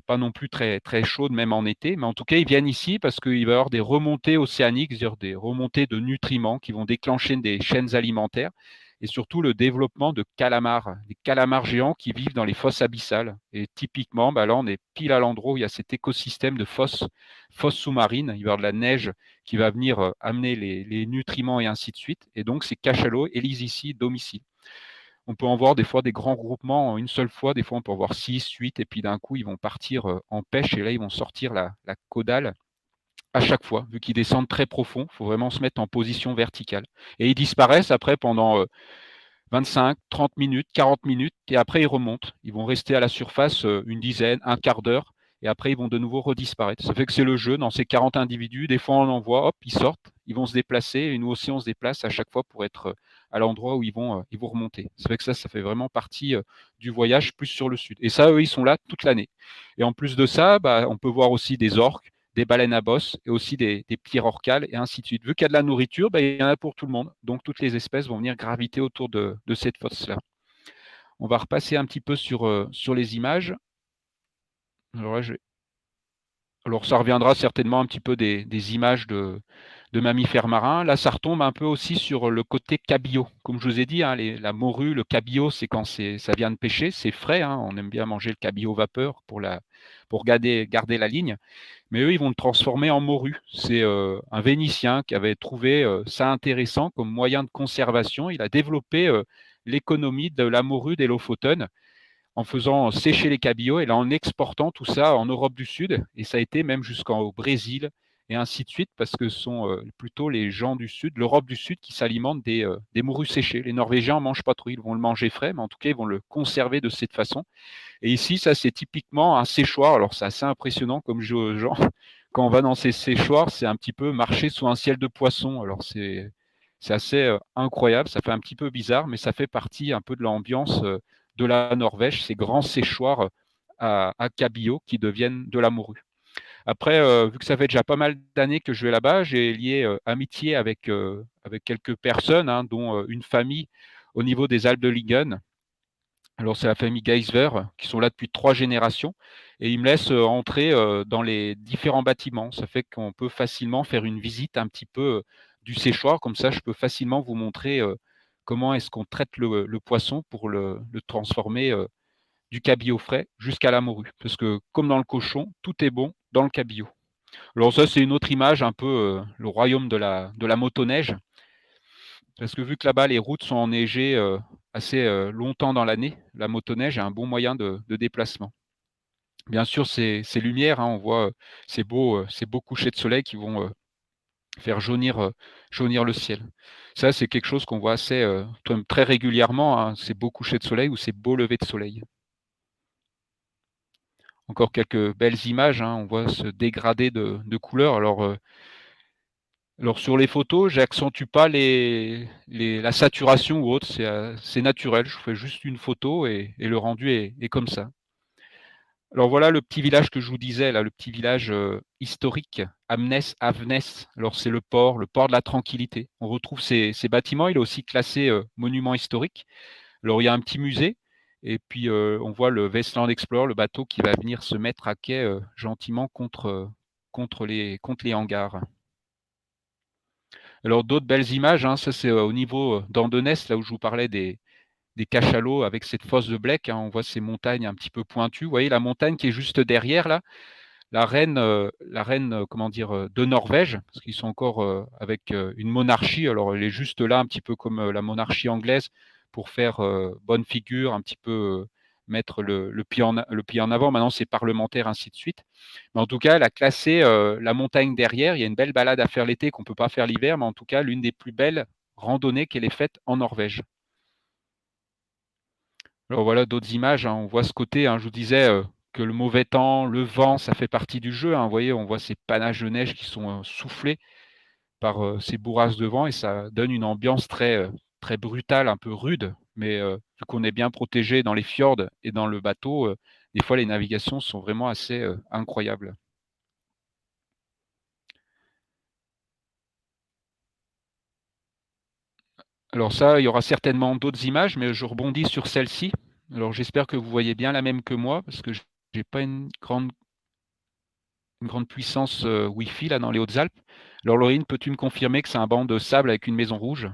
pas non plus très, très chaude, même en été. Mais en tout cas, ils viennent ici parce qu'il va y avoir des remontées océaniques, c'est-à-dire des remontées de nutriments qui vont déclencher des chaînes alimentaires et surtout le développement de calamars, des calamars géants qui vivent dans les fosses abyssales. Et typiquement, bah là, on est pile à l'endroit où il y a cet écosystème de fosses sous-marines. Il va y avoir de la neige qui va venir amener les nutriments et ainsi de suite. Et donc, ces cachalots élisent ici domicile. On peut en voir des fois des grands groupements en une seule fois. Des fois, on peut en voir 6, 8, et puis d'un coup, ils vont partir en pêche et là, ils vont sortir la caudale à chaque fois. Vu qu'ils descendent très profond, il faut vraiment se mettre en position verticale. Et ils disparaissent après pendant 25, 30 minutes, 40 minutes, et après ils remontent. Ils vont rester à la surface une dizaine, un quart d'heure, et après ils vont de nouveau redisparaître. Ça fait que c'est le jeu dans ces 40 individus. Des fois on en voit, hop, ils sortent, ils vont se déplacer, et nous aussi on se déplace à chaque fois pour être à l'endroit où ils vont remonter. Ça fait que ça fait vraiment partie du voyage plus sur le sud. Et ça, eux, ils sont là toute l'année. Et en plus de ça, bah, on peut voir aussi des orques, des baleines à bosse et aussi des pierres orcales et ainsi de suite. Vu qu'il y a de la nourriture, ben, il y en a pour tout le monde. Donc toutes les espèces vont venir graviter autour de cette fosse-là. On va repasser un petit peu sur les images. Alors, là, alors, ça reviendra certainement un petit peu des images de mammifères marins. Là, ça retombe un peu aussi sur le côté cabillaud. Comme je vous ai dit, hein, la morue, le cabillaud, c'est quand ça vient de pêcher, c'est frais. Hein, on aime bien manger le cabillaud vapeur pour garder la ligne. Mais eux, ils vont le transformer en morue. C'est un Vénitien qui avait trouvé ça intéressant comme moyen de conservation. Il a développé l'économie de la morue des Lofoten en faisant sécher les cabillauds et là en exportant tout ça en Europe du Sud. Et ça a été même jusqu'au Brésil et ainsi de suite, parce que ce sont plutôt les gens du Sud, l'Europe du Sud, qui s'alimentent des morues séchées. Les Norvégiens en mangent pas trop, ils vont le manger frais, mais en tout cas, ils vont le conserver de cette façon. Et ici, ça, c'est typiquement un séchoir. Alors, c'est assez impressionnant comme jeu aux gens. Quand on va dans ces séchoirs, c'est un petit peu marcher sous un ciel de poisson. Alors, c'est assez incroyable. Ça fait un petit peu bizarre, mais ça fait partie un peu de l'ambiance de la Norvège, ces grands séchoirs à cabillaud qui deviennent de la morue. Après, vu que ça fait déjà pas mal d'années que je vais là-bas, j'ai lié amitié avec quelques personnes, hein, dont une famille au niveau des Alpes de Lingen. Alors, c'est la famille Geisver qui sont là depuis 3 générations et ils me laissent entrer dans les différents bâtiments. Ça fait qu'on peut facilement faire une visite un petit peu du séchoir. Comme ça, je peux facilement vous montrer comment est-ce qu'on traite le poisson pour le transformer du cabillaud frais jusqu'à la morue. Parce que, comme dans le cochon, tout est bon dans le cabillaud. Alors ça, c'est une autre image, un peu le royaume de la motoneige, parce que vu que là-bas, les routes sont enneigées assez longtemps dans l'année, la motoneige est un bon moyen de déplacement. Bien sûr, ces lumières, hein, on voit ces beaux couchers de soleil qui vont faire jaunir le ciel. Ça, c'est quelque chose qu'on voit assez très régulièrement, hein, ces beaux couchers de soleil ou ces beaux levers de soleil. Encore quelques belles images, hein, on voit ce dégradé de couleurs. Alors sur les photos, j'accentue pas la saturation ou autre, c'est naturel. Je fais juste une photo et le rendu est comme ça. Alors voilà le petit village que je vous disais, là, le petit village historique, Avnès. Alors c'est le port de la tranquillité. On retrouve ces bâtiments, il est aussi classé monument historique. Alors il y a un petit musée, et puis on voit le Westland Explorer, le bateau qui va venir se mettre à quai gentiment contre les hangars. Alors d'autres belles images, hein, ça c'est au niveau d'Andenès, là où je vous parlais des cachalots avec cette fosse de Blec, hein, on voit ces montagnes un petit peu pointues. Vous voyez la montagne qui est juste derrière là, la reine, comment dire, de Norvège, parce qu'ils sont encore avec une monarchie. Alors elle est juste là, un petit peu comme la monarchie anglaise, pour faire bonne figure, un petit peu mettre le pied en avant. Maintenant, c'est parlementaire, ainsi de suite. Mais en tout cas, elle a classé la montagne derrière. Il y a une belle balade à faire l'été qu'on ne peut pas faire l'hiver, mais en tout cas, l'une des plus belles randonnées qu'elle ait faites en Norvège. Alors voilà d'autres images, hein, on voit ce côté, hein, je vous disais que le mauvais temps, le vent, ça fait partie du jeu, hein. Vous voyez, on voit ces panaches de neige qui sont soufflés par ces bourrasques de vent et ça donne une ambiance très brutale, un peu rude. Mais vu qu'on est bien protégé dans les fjords et dans le bateau, des fois les navigations sont vraiment assez incroyables. Alors ça, il y aura certainement d'autres images, mais je rebondis sur celle-ci. Alors j'espère que vous voyez bien la même que moi, parce que j'ai pas une grande puissance Wi-Fi là dans les Hautes-Alpes. Alors Laurine, peux-tu me confirmer que c'est un banc de sable avec une maison rouge?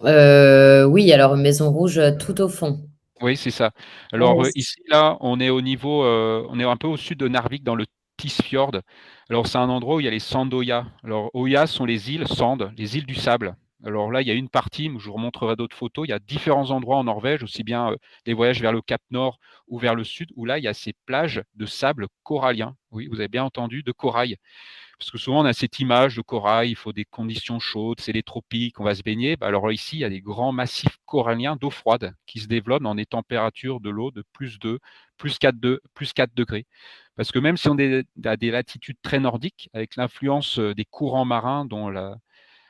Oui, alors Maison Rouge, tout au fond. Oui, c'est ça. Alors Oui. ici là, on est au niveau, on est un peu au sud de Narvik dans le Tisfjord. Alors c'est un endroit où il y a les Sandoya. Alors Oya sont les îles Sand, les îles du sable. Alors là, il y a une partie, je vous remontrerai d'autres photos. Il y a différents endroits en Norvège, aussi bien les voyages vers le Cap Nord ou vers le sud, où là, il y a ces plages de sable corallien. Oui, vous avez bien entendu, de corail. Parce que souvent, on a cette image de corail, il faut des conditions chaudes, c'est les tropiques, on va se baigner. Bah, alors ici, il y a des grands massifs coralliens d'eau froide qui se développent dans des températures de l'eau de plus 2, plus 4 degrés. Parce que même si on est à des latitudes très nordiques, avec l'influence des courants marins, dont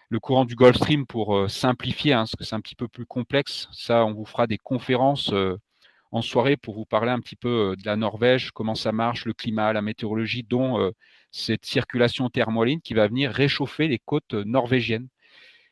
le courant du Gulf Stream pour simplifier, hein, parce que c'est un petit peu plus complexe, ça, on vous fera des conférences en soirée pour vous parler un petit peu de la Norvège, comment ça marche, le climat, la météorologie, dont cette circulation thermohaline qui va venir réchauffer les côtes norvégiennes.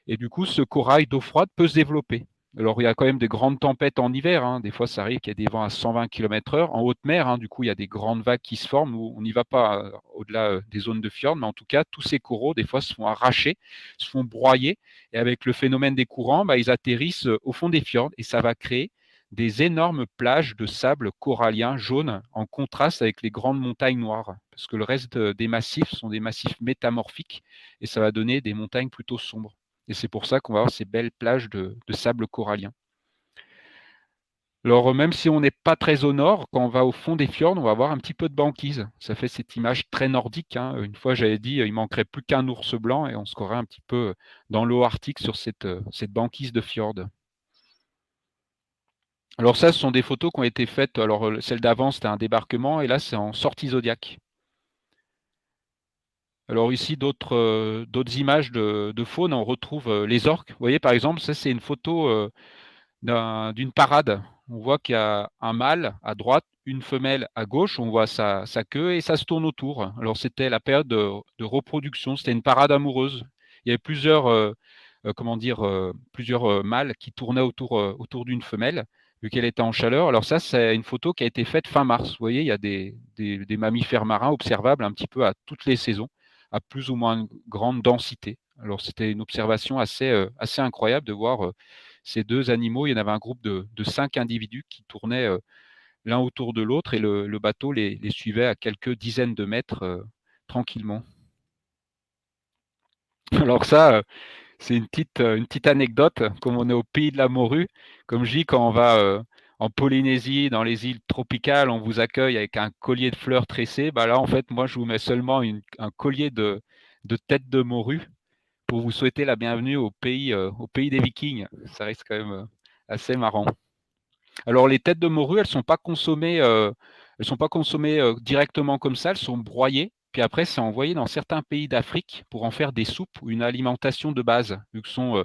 Et du coup, ce corail d'eau froide peut se développer. Alors, il y a quand même des grandes tempêtes en hiver, hein. Des fois, ça arrive qu'il y a des vents à 120 km/h. En haute mer, hein, du coup, il y a des grandes vagues qui se forment où on n'y va pas au-delà des zones de fjord. Mais en tout cas, tous ces coraux, des fois, se font arracher, se font broyer. Et avec le phénomène des courants, bah, ils atterrissent au fond des fjords. Et ça va créer des énormes plages de sable corallien jaune en contraste avec les grandes montagnes noires. Parce que le reste des massifs sont des massifs métamorphiques et ça va donner des montagnes plutôt sombres. Et c'est pour ça qu'on va avoir ces belles plages de sable corallien. Alors, même si on n'est pas très au nord, quand on va au fond des fjords, on va avoir un petit peu de banquise. Ça fait cette image très nordique, hein. Une fois, j'avais dit, il manquerait plus qu'un ours blanc et on se croirait un petit peu dans l'eau arctique sur cette banquise de fjord. Alors ça, ce sont des photos qui ont été faites. Alors, celle d'avant, c'était un débarquement et là, c'est en sortie Zodiac. Alors ici, d'autres images de faune, on retrouve les orques. Vous voyez, par exemple, ça, c'est une photo d'une parade. On voit qu'il y a un mâle à droite, une femelle à gauche, on voit sa queue et ça se tourne autour. Alors c'était la période de reproduction, c'était une parade amoureuse. Il y avait plusieurs, comment dire, plusieurs mâles qui tournaient autour d'une femelle, vu qu'elle était en chaleur. Alors ça, c'est une photo qui a été faite fin mars. Vous voyez, il y a des mammifères marins observables un petit peu à toutes les saisons, à plus ou moins grande densité. Alors c'était une observation assez incroyable de voir ces deux animaux. Il y en avait un groupe de 5 individus qui tournaient l'un autour de l'autre et le bateau les suivait à quelques dizaines de mètres. tranquillement. Alors ça, c'est une petite anecdote, comme on est au pays de la morue, comme je dis, quand on va en Polynésie, dans les îles tropicales, on vous accueille avec un collier de fleurs tressées. Bah là, en fait, moi, je vous mets seulement un collier de têtes de morue pour vous souhaiter la bienvenue au pays des Vikings. Ça reste quand même assez marrant. Alors, les têtes de morue, elles sont pas consommées directement comme ça, elles sont broyées. Puis après, c'est envoyé dans certains pays d'Afrique pour en faire des soupes ou une alimentation de base, vu que sont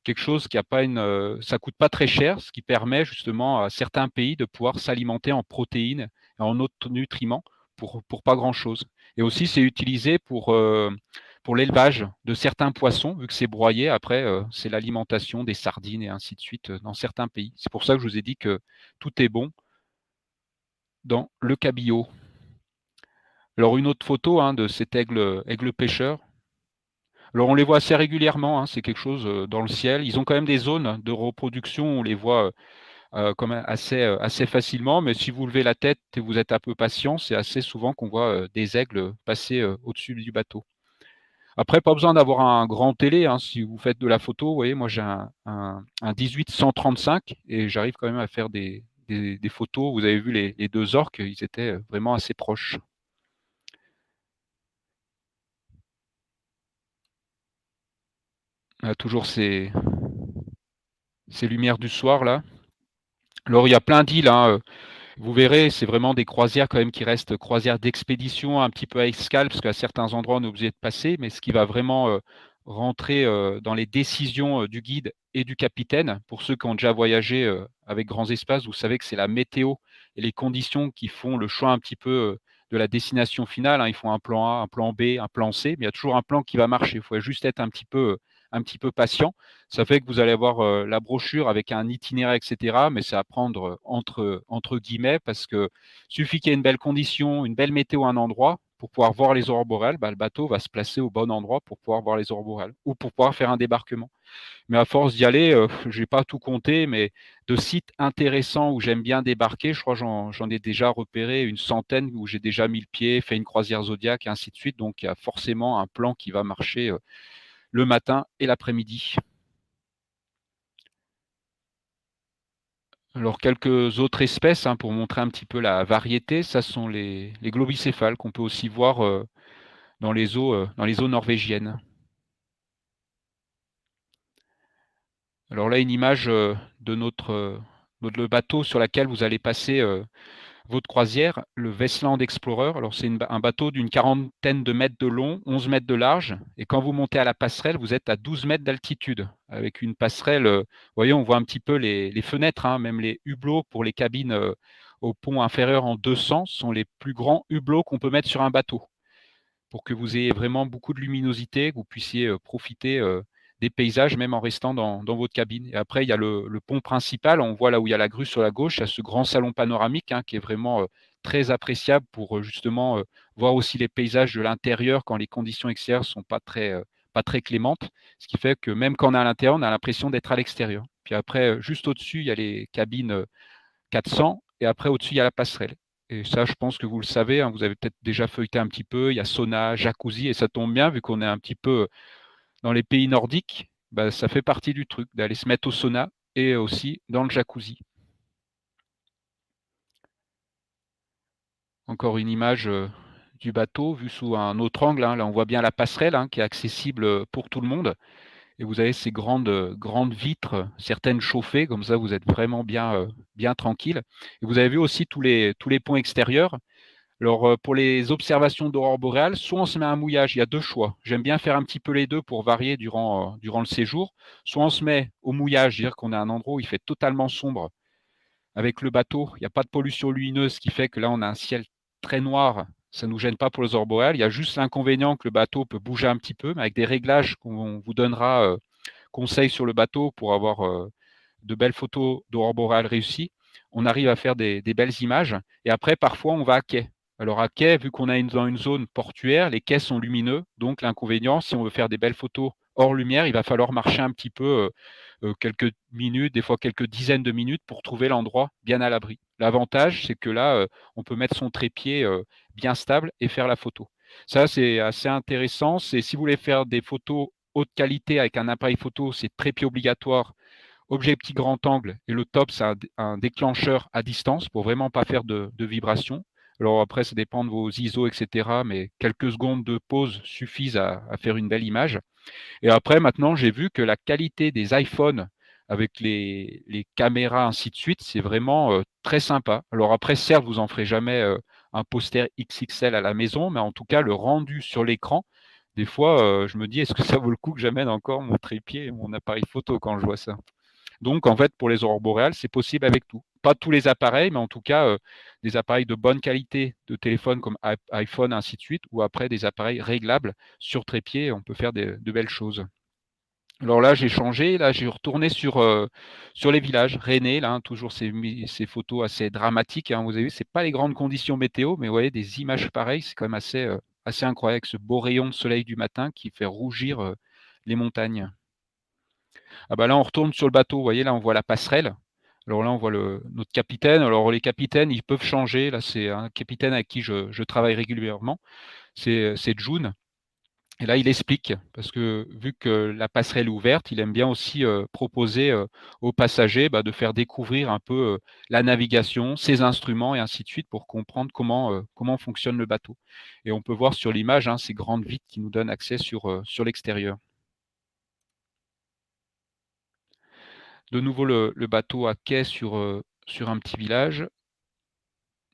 quelque chose qui a pas ça coûte pas très cher, ce qui permet justement à certains pays de pouvoir s'alimenter en protéines et en autres nutriments pour pas grand-chose. Et aussi, c'est utilisé pour l'élevage de certains poissons, vu que c'est broyé. Après, c'est l'alimentation des sardines et ainsi de suite dans certains pays. C'est pour ça que je vous ai dit que tout est bon dans le cabillaud. Alors, une autre photo de cet aigle pêcheur. Alors, on les voit assez régulièrement, hein, c'est quelque chose dans le ciel. Ils ont quand même des zones de reproduction, on les voit quand même assez facilement, mais si vous levez la tête et vous êtes un peu patient, c'est assez souvent qu'on voit des aigles passer au-dessus du bateau. Après, pas besoin d'avoir un grand télé, hein, si vous faites de la photo. Vous voyez, moi j'ai un 18-135 et j'arrive quand même à faire des photos. Vous avez vu les deux orques, ils étaient vraiment assez proches. On a toujours ces lumières du soir là. Alors il y a plein d'îles, hein. Vous verrez, c'est vraiment des croisières quand même qui restent croisières d'expédition, un petit peu à escale, parce qu'à certains endroits, on est obligé de passer, mais ce qui va vraiment rentrer dans les décisions du guide et du capitaine, pour ceux qui ont déjà voyagé avec grands espaces, vous savez que c'est la météo et les conditions qui font le choix un petit peu de la destination finale, hein. Ils font un plan A, un plan B, un plan C, mais il y a toujours un plan qui va marcher. Il faut juste être un petit peu patient. Ça fait que vous allez avoir la brochure avec un itinéraire, etc. Mais c'est à prendre entre guillemets parce que suffit qu'il y ait une belle condition, une belle météo à un endroit pour pouvoir voir les aurores boréales, bah, le bateau va se placer au bon endroit pour pouvoir voir les aurores boréales ou pour pouvoir faire un débarquement. Mais à force d'y aller, je n'ai pas tout compté, mais de sites intéressants où j'aime bien débarquer, je crois que j'en ai déjà repéré une centaine où j'ai déjà mis le pied, fait une croisière Zodiac et ainsi de suite. Donc il y a forcément un plan qui va marcher le matin et l'après-midi. Alors, quelques autres espèces, pour montrer un petit peu la variété, ça sont les globicéphales qu'on peut aussi voir dans les eaux norvégiennes. Alors là, une image de le bateau sur lequel vous allez passer votre croisière, le Westland Explorer. Alors, c'est un bateau d'une quarantaine de mètres de long, 11 mètres de large. Et quand vous montez à la passerelle, vous êtes à 12 mètres d'altitude. Avec une passerelle, vous voyez, on voit un petit peu les fenêtres, même les hublots pour les cabines au pont inférieur en 200 sont les plus grands hublots qu'on peut mettre sur un bateau pour que vous ayez vraiment beaucoup de luminosité, que vous puissiez profiter des paysages, même en restant dans votre cabine. Et après, il y a le pont principal, on voit là où il y a la grue sur la gauche, il y a ce grand salon panoramique qui est vraiment très appréciable pour justement voir aussi les paysages de l'intérieur quand les conditions extérieures sont pas très clémentes, ce qui fait que même quand on est à l'intérieur, on a l'impression d'être à l'extérieur. Puis après, juste au-dessus, il y a les cabines 400 et après au-dessus, il y a la passerelle. Et ça, je pense que vous le savez, vous avez peut-être déjà feuilleté un petit peu, il y a sauna, jacuzzi, et ça tombe bien, vu qu'on est un petit peu dans les pays nordiques, bah, ça fait partie du truc, d'aller se mettre au sauna et aussi dans le jacuzzi. Encore une image du bateau vue sous un autre angle, hein. Là, on voit bien la passerelle qui est accessible pour tout le monde. Et vous avez ces grandes vitres, certaines chauffées, comme ça vous êtes vraiment bien tranquille. Et vous avez vu aussi tous les ponts extérieurs. Alors, pour les observations d'aurore boréale, soit on se met à un mouillage, il y a deux choix. J'aime bien faire un petit peu les deux pour varier durant le séjour. Soit on se met au mouillage, c'est-à-dire qu'on a un endroit où il fait totalement sombre avec le bateau, il n'y a pas de pollution lumineuse, ce qui fait que là, on a un ciel très noir. Ça ne nous gêne pas pour les aurores boréales. Il y a juste l'inconvénient que le bateau peut bouger un petit peu, mais avec des réglages qu'on vous donnera conseil sur le bateau pour avoir de belles photos d'aurore boréale réussies. On arrive à faire des belles images. Et après, parfois, on va à quai. Alors à quai, vu qu'on est dans une zone portuaire, les quais sont lumineux. Donc l'inconvénient, si on veut faire des belles photos hors lumière, il va falloir marcher un petit peu quelques minutes, des fois quelques dizaines de minutes pour trouver l'endroit bien à l'abri. L'avantage, c'est que là, on peut mettre son trépied bien stable et faire la photo. Ça, c'est assez intéressant. C'est si vous voulez faire des photos haute qualité avec un appareil photo, c'est trépied obligatoire, objectif grand angle et le top, c'est un déclencheur à distance pour vraiment pas faire de vibrations. Alors après, ça dépend de vos ISO, etc. Mais quelques secondes de pause suffisent à faire une belle image. Et après, maintenant, j'ai vu que la qualité des iPhones avec les caméras, ainsi de suite, c'est vraiment très sympa. Alors après, certes, vous en ferez jamais un poster XXL à la maison, mais en tout cas, le rendu sur l'écran, des fois, je me dis, est-ce que ça vaut le coup que j'amène encore mon trépied et mon appareil photo quand je vois ça? Donc, en fait, pour les aurores boréales, c'est possible avec tout. Pas tous les appareils, mais en tout cas, des appareils de bonne qualité de téléphone comme iPhone, ainsi de suite, ou après des appareils réglables sur trépied, on peut faire de belles choses. Alors là, j'ai changé, là, j'ai retourné sur les villages, Rennais, là, hein, toujours ces photos assez dramatiques, hein, vous avez vu, c'est pas les grandes conditions météo, mais vous voyez, des images pareilles, c'est quand même assez incroyable, avec ce beau rayon de soleil du matin qui fait rougir les montagnes. Ah bah là, on retourne sur le bateau, vous voyez, là, on voit la passerelle. Alors là, on voit notre capitaine. Alors les capitaines, ils peuvent changer. Là, c'est un capitaine avec qui je travaille régulièrement. C'est June. Et là, il explique, parce que vu que la passerelle est ouverte, il aime bien aussi proposer aux passagers de faire découvrir un peu la navigation, ses instruments et ainsi de suite pour comprendre comment fonctionne le bateau. Et on peut voir sur l'image ces grandes vitres qui nous donnent accès sur l'extérieur. De nouveau, le bateau à quai sur un petit village.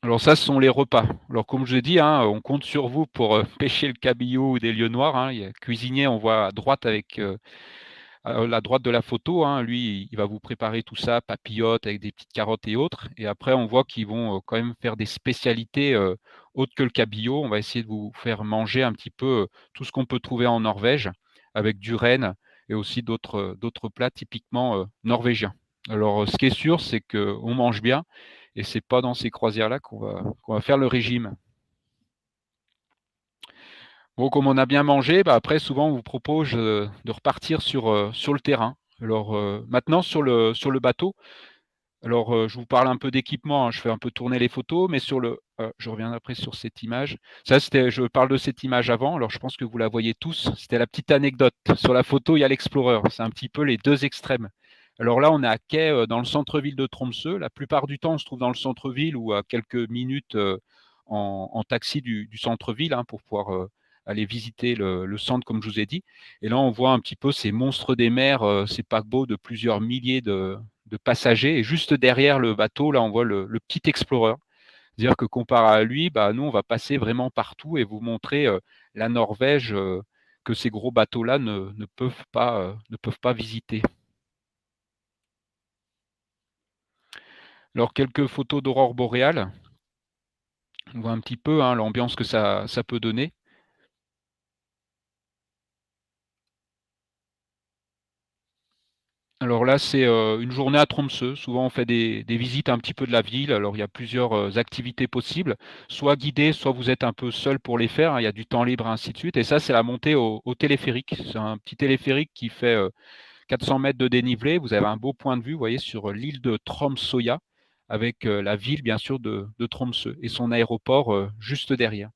Alors ça, ce sont les repas. Alors comme je l'ai dit, hein, on compte sur vous pour pêcher le cabillaud ou des lieux noirs, hein. Il y a le cuisinier, on voit à droite avec la droite de la photo, hein, lui, il va vous préparer tout ça, papillotes avec des petites carottes et autres. Et après, on voit qu'ils vont quand même faire des spécialités autres que le cabillaud. On va essayer de vous faire manger un petit peu tout ce qu'on peut trouver en Norvège, avec du renne et aussi d'autres plats typiquement norvégiens. Alors, ce qui est sûr, c'est qu'on mange bien et c'est pas dans ces croisières-là qu'on va faire le régime. Bon, comme on a bien mangé, après souvent on vous propose de repartir sur le terrain. Alors maintenant sur le bateau, alors je vous parle un peu d'équipement, hein, je fais un peu tourner les photos, mais je reviens après sur cette image. Ça, je parle de cette image avant, alors je pense que vous la voyez tous. C'était la petite anecdote. Sur la photo, il y a l'Explorer. C'est un petit peu les deux extrêmes. Alors là, on est à quai dans le centre-ville de Tromsø. La plupart du temps, on se trouve dans le centre-ville ou à quelques minutes en taxi du centre-ville, hein, pour pouvoir aller visiter le centre, comme je vous ai dit. Et là, on voit un petit peu ces monstres des mers, ces paquebots de plusieurs milliers de passagers. Et juste derrière le bateau, là, on voit le petit Explorer. C'est-à-dire que comparé à lui, nous, on va passer vraiment partout et vous montrer la Norvège que ces gros bateaux-là ne peuvent pas visiter. Alors, quelques photos d'aurore boréale. On voit un petit peu l'ambiance que ça peut donner. Alors là, c'est une journée à Tromsø. Souvent, on fait des visites un petit peu de la ville. Alors, il y a plusieurs activités possibles, soit guidées, soit vous êtes un peu seul pour les faire, hein. Il y a du temps libre, ainsi de suite. Et ça, c'est la montée au téléphérique. C'est un petit téléphérique qui fait 400 mètres de dénivelé. Vous avez un beau point de vue, vous voyez, sur l'île de Tromsøya, avec la ville, bien sûr, de Tromsø et son aéroport juste derrière.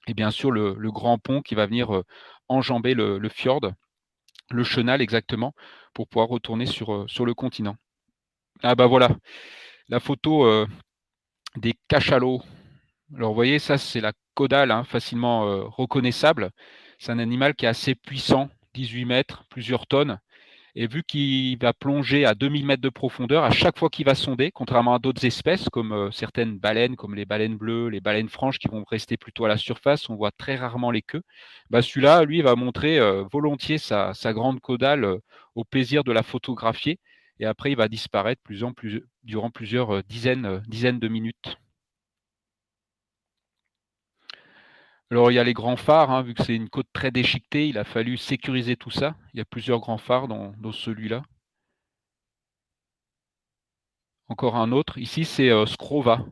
Et bien sûr, le grand pont qui va venir enjamber le fjord, le chenal exactement, pour pouvoir retourner sur le continent. Ah bah voilà, la photo des cachalots. Alors vous voyez, ça c'est la caudale, hein, facilement reconnaissable. C'est un animal qui est assez puissant, 18 mètres, plusieurs tonnes. Et vu qu'il va plonger à 2000 mètres de profondeur, à chaque fois qu'il va sonder, contrairement à d'autres espèces comme certaines baleines, comme les baleines bleues, les baleines franches qui vont rester plutôt à la surface, on voit très rarement les queues. Celui-là, lui, va montrer volontiers sa grande caudale au plaisir de la photographier. Et après, il va disparaître durant plusieurs dizaines de minutes. Alors, il y a les grands phares, hein, vu que c'est une côte très déchiquetée, il a fallu sécuriser tout ça. Il y a plusieurs grands phares dans celui-là. Encore un autre. Ici, c'est Skrova.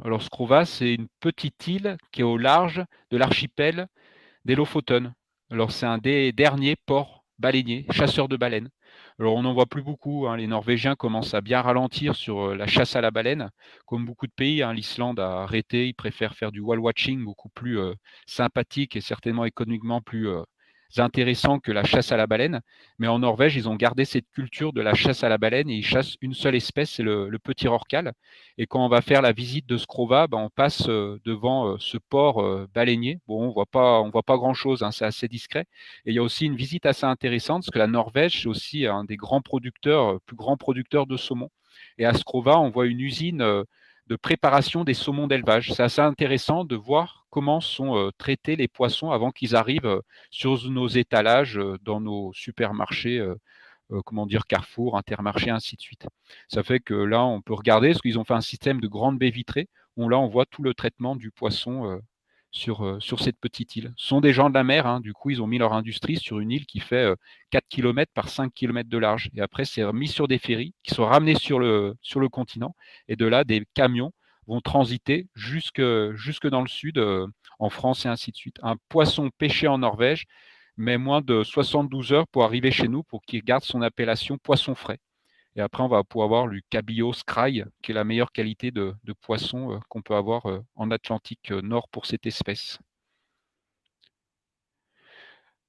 Alors, Skrova, c'est une petite île qui est au large de l'archipel des Lofoten. Alors, c'est un des derniers ports baleiniers, chasseurs de baleines. Alors on n'en voit plus beaucoup, hein. Les Norvégiens commencent à bien ralentir sur la chasse à la baleine. Comme beaucoup de pays, hein, l'Islande a arrêté, ils préfèrent faire du whale watching beaucoup plus sympathique et certainement économiquement plus intéressant que la chasse à la baleine. Mais en Norvège, ils ont gardé cette culture de la chasse à la baleine et ils chassent une seule espèce, c'est le petit rorqual. Et quand on va faire la visite de Skrova, ben, on passe devant ce port baleinier. Bon, on voit pas grand-chose, hein, c'est assez discret. Et il y a aussi une visite assez intéressante parce que la Norvège, c'est aussi un des grands producteurs, plus grands producteurs de saumon. Et à Skrova, on voit une usine de préparation des saumons d'élevage. C'est assez intéressant de voir comment sont traités les poissons avant qu'ils arrivent sur nos étalages, dans nos supermarchés, comment dire, Carrefour, Intermarché, ainsi de suite. Ça fait que là, on peut regarder, parce qu'ils ont fait un système de grandes baies vitrées, où là, on voit tout le traitement du poisson sur cette petite île. Ce sont des gens de la mer, hein, du coup, ils ont mis leur industrie sur une île qui fait 4 km par 5 km de large. Et après, c'est mis sur des ferries qui sont ramenés sur le continent. Et de là, des camions vont transiter jusque dans le sud, en France et ainsi de suite. Un poisson pêché en Norvège met moins de 72 heures pour arriver chez nous pour qu'il garde son appellation poisson frais. Et après, on va pouvoir avoir le cabillaud skraï, qui est la meilleure qualité de poisson qu'on peut avoir en Atlantique Nord pour cette espèce.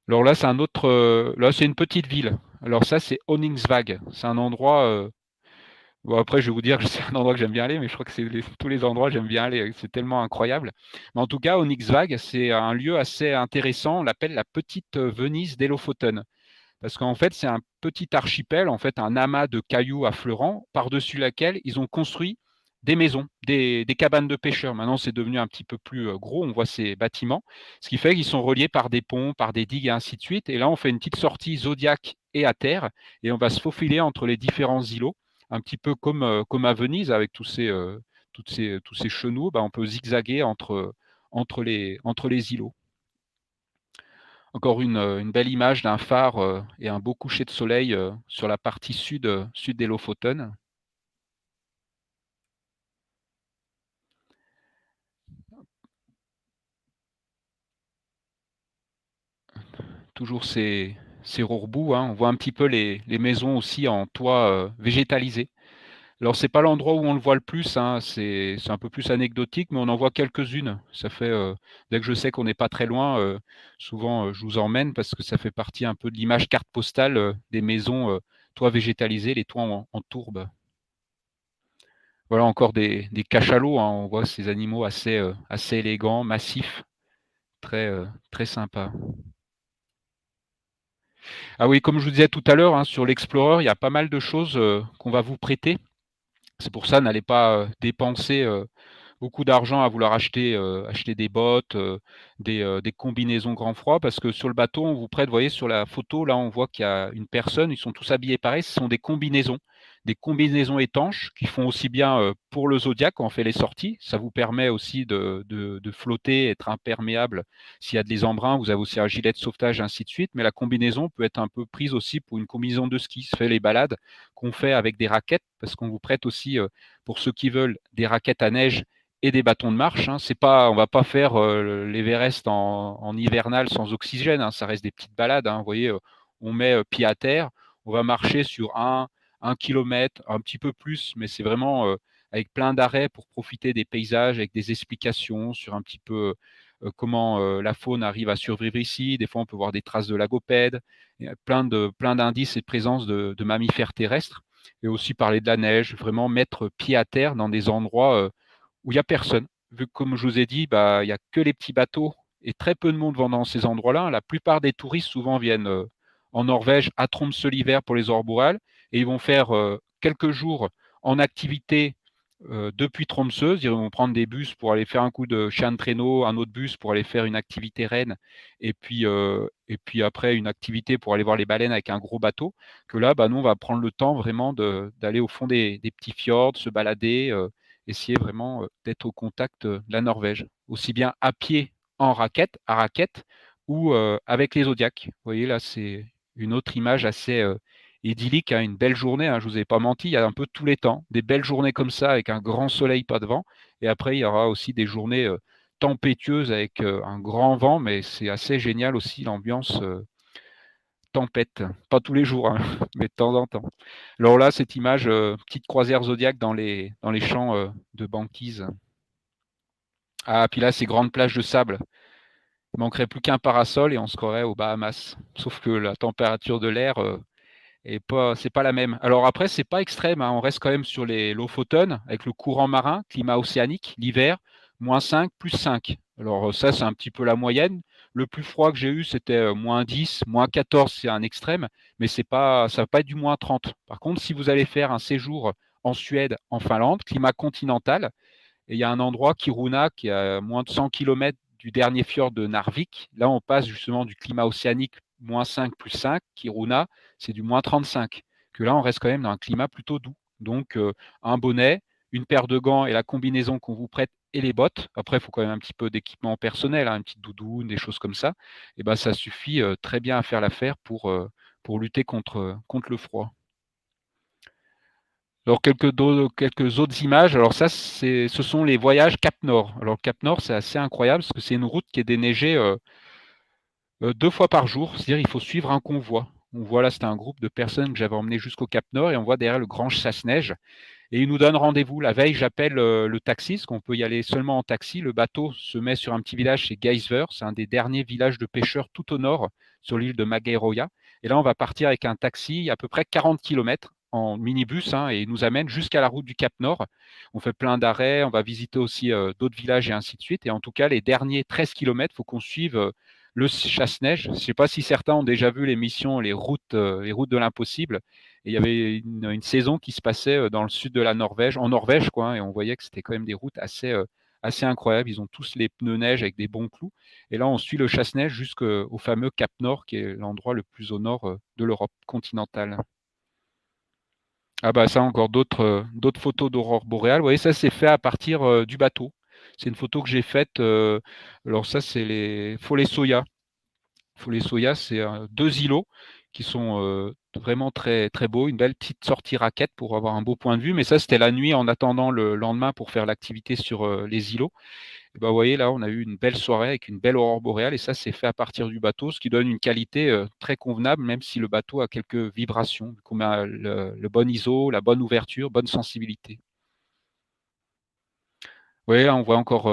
Alors là, c'est un autre. Là, c'est une petite ville. Alors ça, c'est Honningsvåg. C'est un endroit. Bon, après, je vais vous dire que c'est un endroit que j'aime bien aller, mais je crois que tous les endroits j'aime bien aller. C'est tellement incroyable. Mais en tout cas, Honningsvåg, c'est un lieu assez intéressant. On l'appelle la petite Venise des Lofoten. Parce qu'en fait, c'est un petit archipel, en fait, un amas de cailloux affleurants, par-dessus laquelle ils ont construit des maisons, des cabanes de pêcheurs. Maintenant, c'est devenu un petit peu plus gros, on voit ces bâtiments, ce qui fait qu'ils sont reliés par des ponts, par des digues et ainsi de suite. Et là, on fait une petite sortie Zodiac et à terre, et on va se faufiler entre les différents îlots, un petit peu comme à Venise, avec tous ces chenaux, ben, on peut zigzaguer entre les îlots. Encore une belle image d'un phare et un beau coucher de soleil sur la partie sud des Lofoten. Toujours ces rourbous, hein. On voit un petit peu les maisons aussi en toit végétalisé. Alors c'est pas l'endroit où on le voit le plus, hein, c'est un peu plus anecdotique, mais on en voit quelques-unes. Ça fait dès que je sais qu'on n'est pas très loin, souvent je vous emmène parce que ça fait partie un peu de l'image carte postale des maisons toits végétalisés, les toits en tourbe. Voilà encore des cachalots, hein. On voit ces animaux assez élégants, massifs, très sympas. Ah oui, comme je vous disais tout à l'heure, hein, sur l'Explorer, il y a pas mal de choses qu'on va vous prêter. C'est pour ça, n'allez pas dépenser beaucoup d'argent à vouloir acheter des bottes, des combinaisons grand froid, parce que sur le bateau, on vous prête, vous voyez sur la photo, là, on voit qu'il y a une personne, ils sont tous habillés pareil, ce sont des combinaisons étanches qui font aussi bien pour le Zodiac quand on fait les sorties. Ça vous permet aussi de flotter, être imperméable s'il y a des embruns. Vous avez aussi un gilet de sauvetage, ainsi de suite. Mais la combinaison peut être un peu prise aussi pour une combinaison de ski. Ça fait les balades qu'on fait avec des raquettes, parce qu'on vous prête aussi, pour ceux qui veulent, des raquettes à neige et des bâtons de marche. Hein. C'est pas, on va pas faire l'Everest en hivernal sans oxygène. Hein. Ça reste des petites balades. Hein. Vous voyez, on met pied à terre, on va marcher sur un kilomètre, un petit peu plus, mais c'est vraiment avec plein d'arrêts pour profiter des paysages, avec des explications sur un petit peu comment la faune arrive à survivre ici. Des fois, on peut voir des traces de lagopèdes, plein d'indices et de présence de mammifères terrestres, et aussi parler de la neige, vraiment mettre pied à terre dans des endroits où il n'y a personne. Vu que, comme je vous ai dit, bah, il n'y a que les petits bateaux et très peu de monde vont dans ces endroits-là. La plupart des touristes souvent viennent en Norvège à Tromsø l'hiver pour les aurores boréales, et ils vont faire quelques jours en activité depuis Tromsø. Ils vont prendre des bus pour aller faire un coup de chien de traîneau, un autre bus pour aller faire une activité reine, et puis après une activité pour aller voir les baleines avec un gros bateau. Que là, bah, nous, on va prendre le temps vraiment d'aller au fond des petits fjords, se balader, essayer vraiment d'être au contact de la Norvège, aussi bien à pied à raquette, ou avec les Zodiacs. Vous voyez, là, c'est une autre image assez idyllique, hein, une belle journée, hein, je ne vous ai pas menti, il y a un peu tous les temps, des belles journées comme ça avec un grand soleil pas de vent, et après il y aura aussi des journées tempétueuses avec un grand vent, mais c'est assez génial aussi l'ambiance tempête. Pas tous les jours, hein, mais de temps en temps. Alors là, cette image, petite croisière zodiaque dans les champs de banquise. Ah, puis là, ces grandes plages de sable. Il manquerait plus qu'un parasol et on se croirait aux Bahamas. Sauf que la température de l'air c'est pas la même. Alors après, c'est pas extrême, hein. On reste quand même sur les Lofoten avec le courant marin, climat océanique, l'hiver, -5, +5. Alors ça, c'est un petit peu la moyenne. Le plus froid que j'ai eu, c'était -10, -14, c'est un extrême, mais c'est pas, ça va pas être du -30. Par contre, si vous allez faire un séjour en Suède, en Finlande, climat continental, et il y a un endroit, Kiruna, qui est à moins de 100 km du dernier fjord de Narvik. Là, on passe justement du climat océanique -5, +5. Kiruna, c'est du -35. Que là, on reste quand même dans un climat plutôt doux. Donc, un bonnet, une paire de gants et la combinaison qu'on vous prête et les bottes. Après, il faut quand même un petit peu d'équipement personnel, hein, une petite doudoune, des choses comme ça. Et ben, ça suffit très bien à faire l'affaire pour lutter contre le froid. Alors quelques autres images. Alors ça, ce sont les voyages Cap Nord. Alors Cap Nord, c'est assez incroyable parce que c'est une route qui est déneigée 2 fois par jour. C'est-à-dire il faut suivre un convoi. On voit là, c'était un groupe de personnes que j'avais emmené jusqu'au Cap Nord et on voit derrière le grand chasse-neige. Et il nous donne rendez-vous. La veille, j'appelle le taxi, parce qu'on peut y aller seulement en taxi. Le bateau se met sur un petit village, c'est Geisver. C'est un des derniers villages de pêcheurs tout au nord, sur l'île de Magaeroya. Et là, on va partir avec un taxi à peu près 40 km en minibus, hein, et il nous amène jusqu'à la route du Cap Nord. On fait plein d'arrêts, on va visiter aussi d'autres villages et ainsi de suite. Et en tout cas, les derniers 13 km, il faut qu'on suive le chasse-neige. Je ne sais pas si certains ont déjà vu l'émission Les routes de l'impossible. Et il y avait une saison qui se passait dans le sud de la Norvège, en Norvège, quoi, hein, et on voyait que c'était quand même des routes assez incroyables. Ils ont tous les pneus neige avec des bons clous. Et là, on suit le chasse-neige jusqu'au fameux Cap Nord, qui est l'endroit le plus au nord de l'Europe continentale. Ah bah ça, encore d'autres photos d'aurore boréale. Vous voyez, ça, c'est fait à partir du bateau. C'est une photo que j'ai faite. Alors ça, c'est les Follet Soya. Follet Soya, c'est 2 îlots qui sont vraiment très, très beaux. Une belle petite sortie raquette pour avoir un beau point de vue. Mais ça, c'était la nuit en attendant le lendemain pour faire l'activité sur les îlots. Et ben, vous voyez, là, on a eu une belle soirée avec une belle aurore boréale. Et ça, c'est fait à partir du bateau, ce qui donne une qualité très convenable, même si le bateau a quelques vibrations. Vu qu'on a le bon ISO, la bonne ouverture, bonne sensibilité. Oui, on voit encore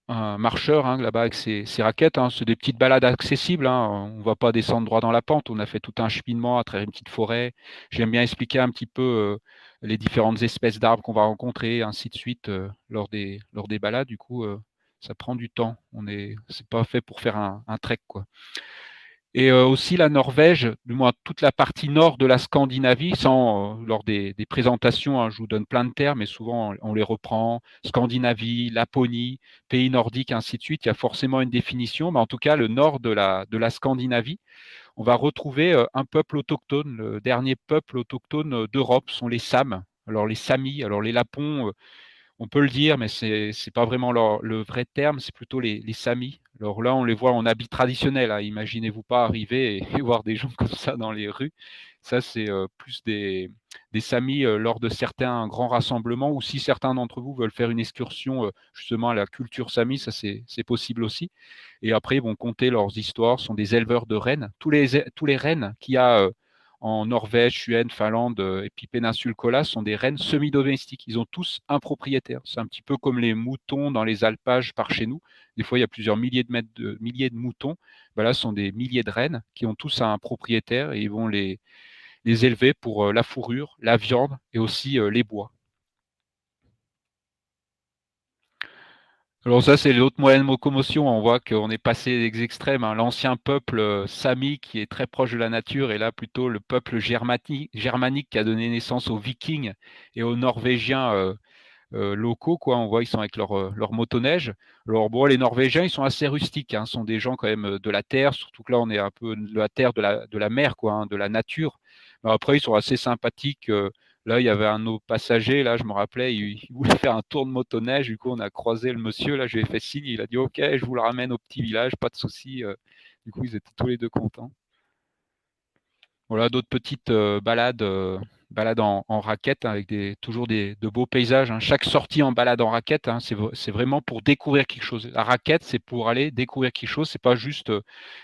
un marcheur, hein, là-bas avec ses raquettes, hein. C'est des petites balades accessibles, hein. On ne va pas descendre droit dans la pente. On a fait tout un cheminement à travers une petite forêt. J'aime bien expliquer un petit peu les différentes espèces d'arbres qu'on va rencontrer, ainsi de suite, lors des balades. Du coup, ça prend du temps. C'est pas fait pour faire un trek, quoi. Et aussi la Norvège, du moins toute la partie nord de la Scandinavie, lors des présentations, hein, je vous donne plein de termes, mais souvent on les reprend. Scandinavie, Laponie, pays nordiques, ainsi de suite. Il y a forcément une définition, mais en tout cas, le nord de la Scandinavie, on va retrouver un peuple autochtone. Le dernier peuple autochtone d'Europe sont les Sams. Alors les Samis, alors les Lapons, on peut le dire, mais c'est pas vraiment le vrai terme, c'est plutôt les Samis. Alors là, on les voit en habit traditionnel, hein. Imaginez-vous pas arriver et voir des gens comme ça dans les rues. Ça, c'est plus des Samis lors de certains grands rassemblements, ou si certains d'entre vous veulent faire une excursion justement à la culture Sami, ça c'est possible aussi. Et après, ils vont conter leurs histoires, ce sont des éleveurs de rennes. Tous les rennes qu'il y a en Norvège, Suède, Finlande et puis péninsule Kola sont des rennes semi-domestiques. Ils ont tous un propriétaire. C'est un petit peu comme les moutons dans les alpages par chez nous. Des fois, il y a plusieurs milliers de moutons. Ben là, ce sont des milliers de rennes qui ont tous un propriétaire et ils vont les élever pour la fourrure, la viande et aussi les bois. Alors ça, c'est l'autre moyen de locomotion. On voit qu'on est passé des extrêmes, hein. L'ancien peuple sami qui est très proche de la nature, et là plutôt le peuple germanique qui a donné naissance aux Vikings et aux Norvégiens locaux, quoi. On voit ils sont avec leur motoneige. Alors bon, les Norvégiens, ils sont assez rustiques, hein. Ce sont des gens quand même de la terre, surtout que là, on est un peu de la terre de la mer, quoi, hein, de la nature. Mais après, ils sont assez sympathiques. Là, il y avait un de nos passagers, là, je me rappelais, il voulait faire un tour de motoneige. Du coup, on a croisé le monsieur, là, je lui ai fait signe, il a dit OK, je vous le ramène au petit village, pas de souci. Du coup, ils étaient tous les deux contents. Voilà, d'autres petites balades balade en raquette hein, avec toujours de beaux paysages. Hein. Chaque sortie en balade en raquette, hein, c'est vraiment pour découvrir quelque chose. La raquette, c'est pour aller découvrir quelque chose. C'est pas juste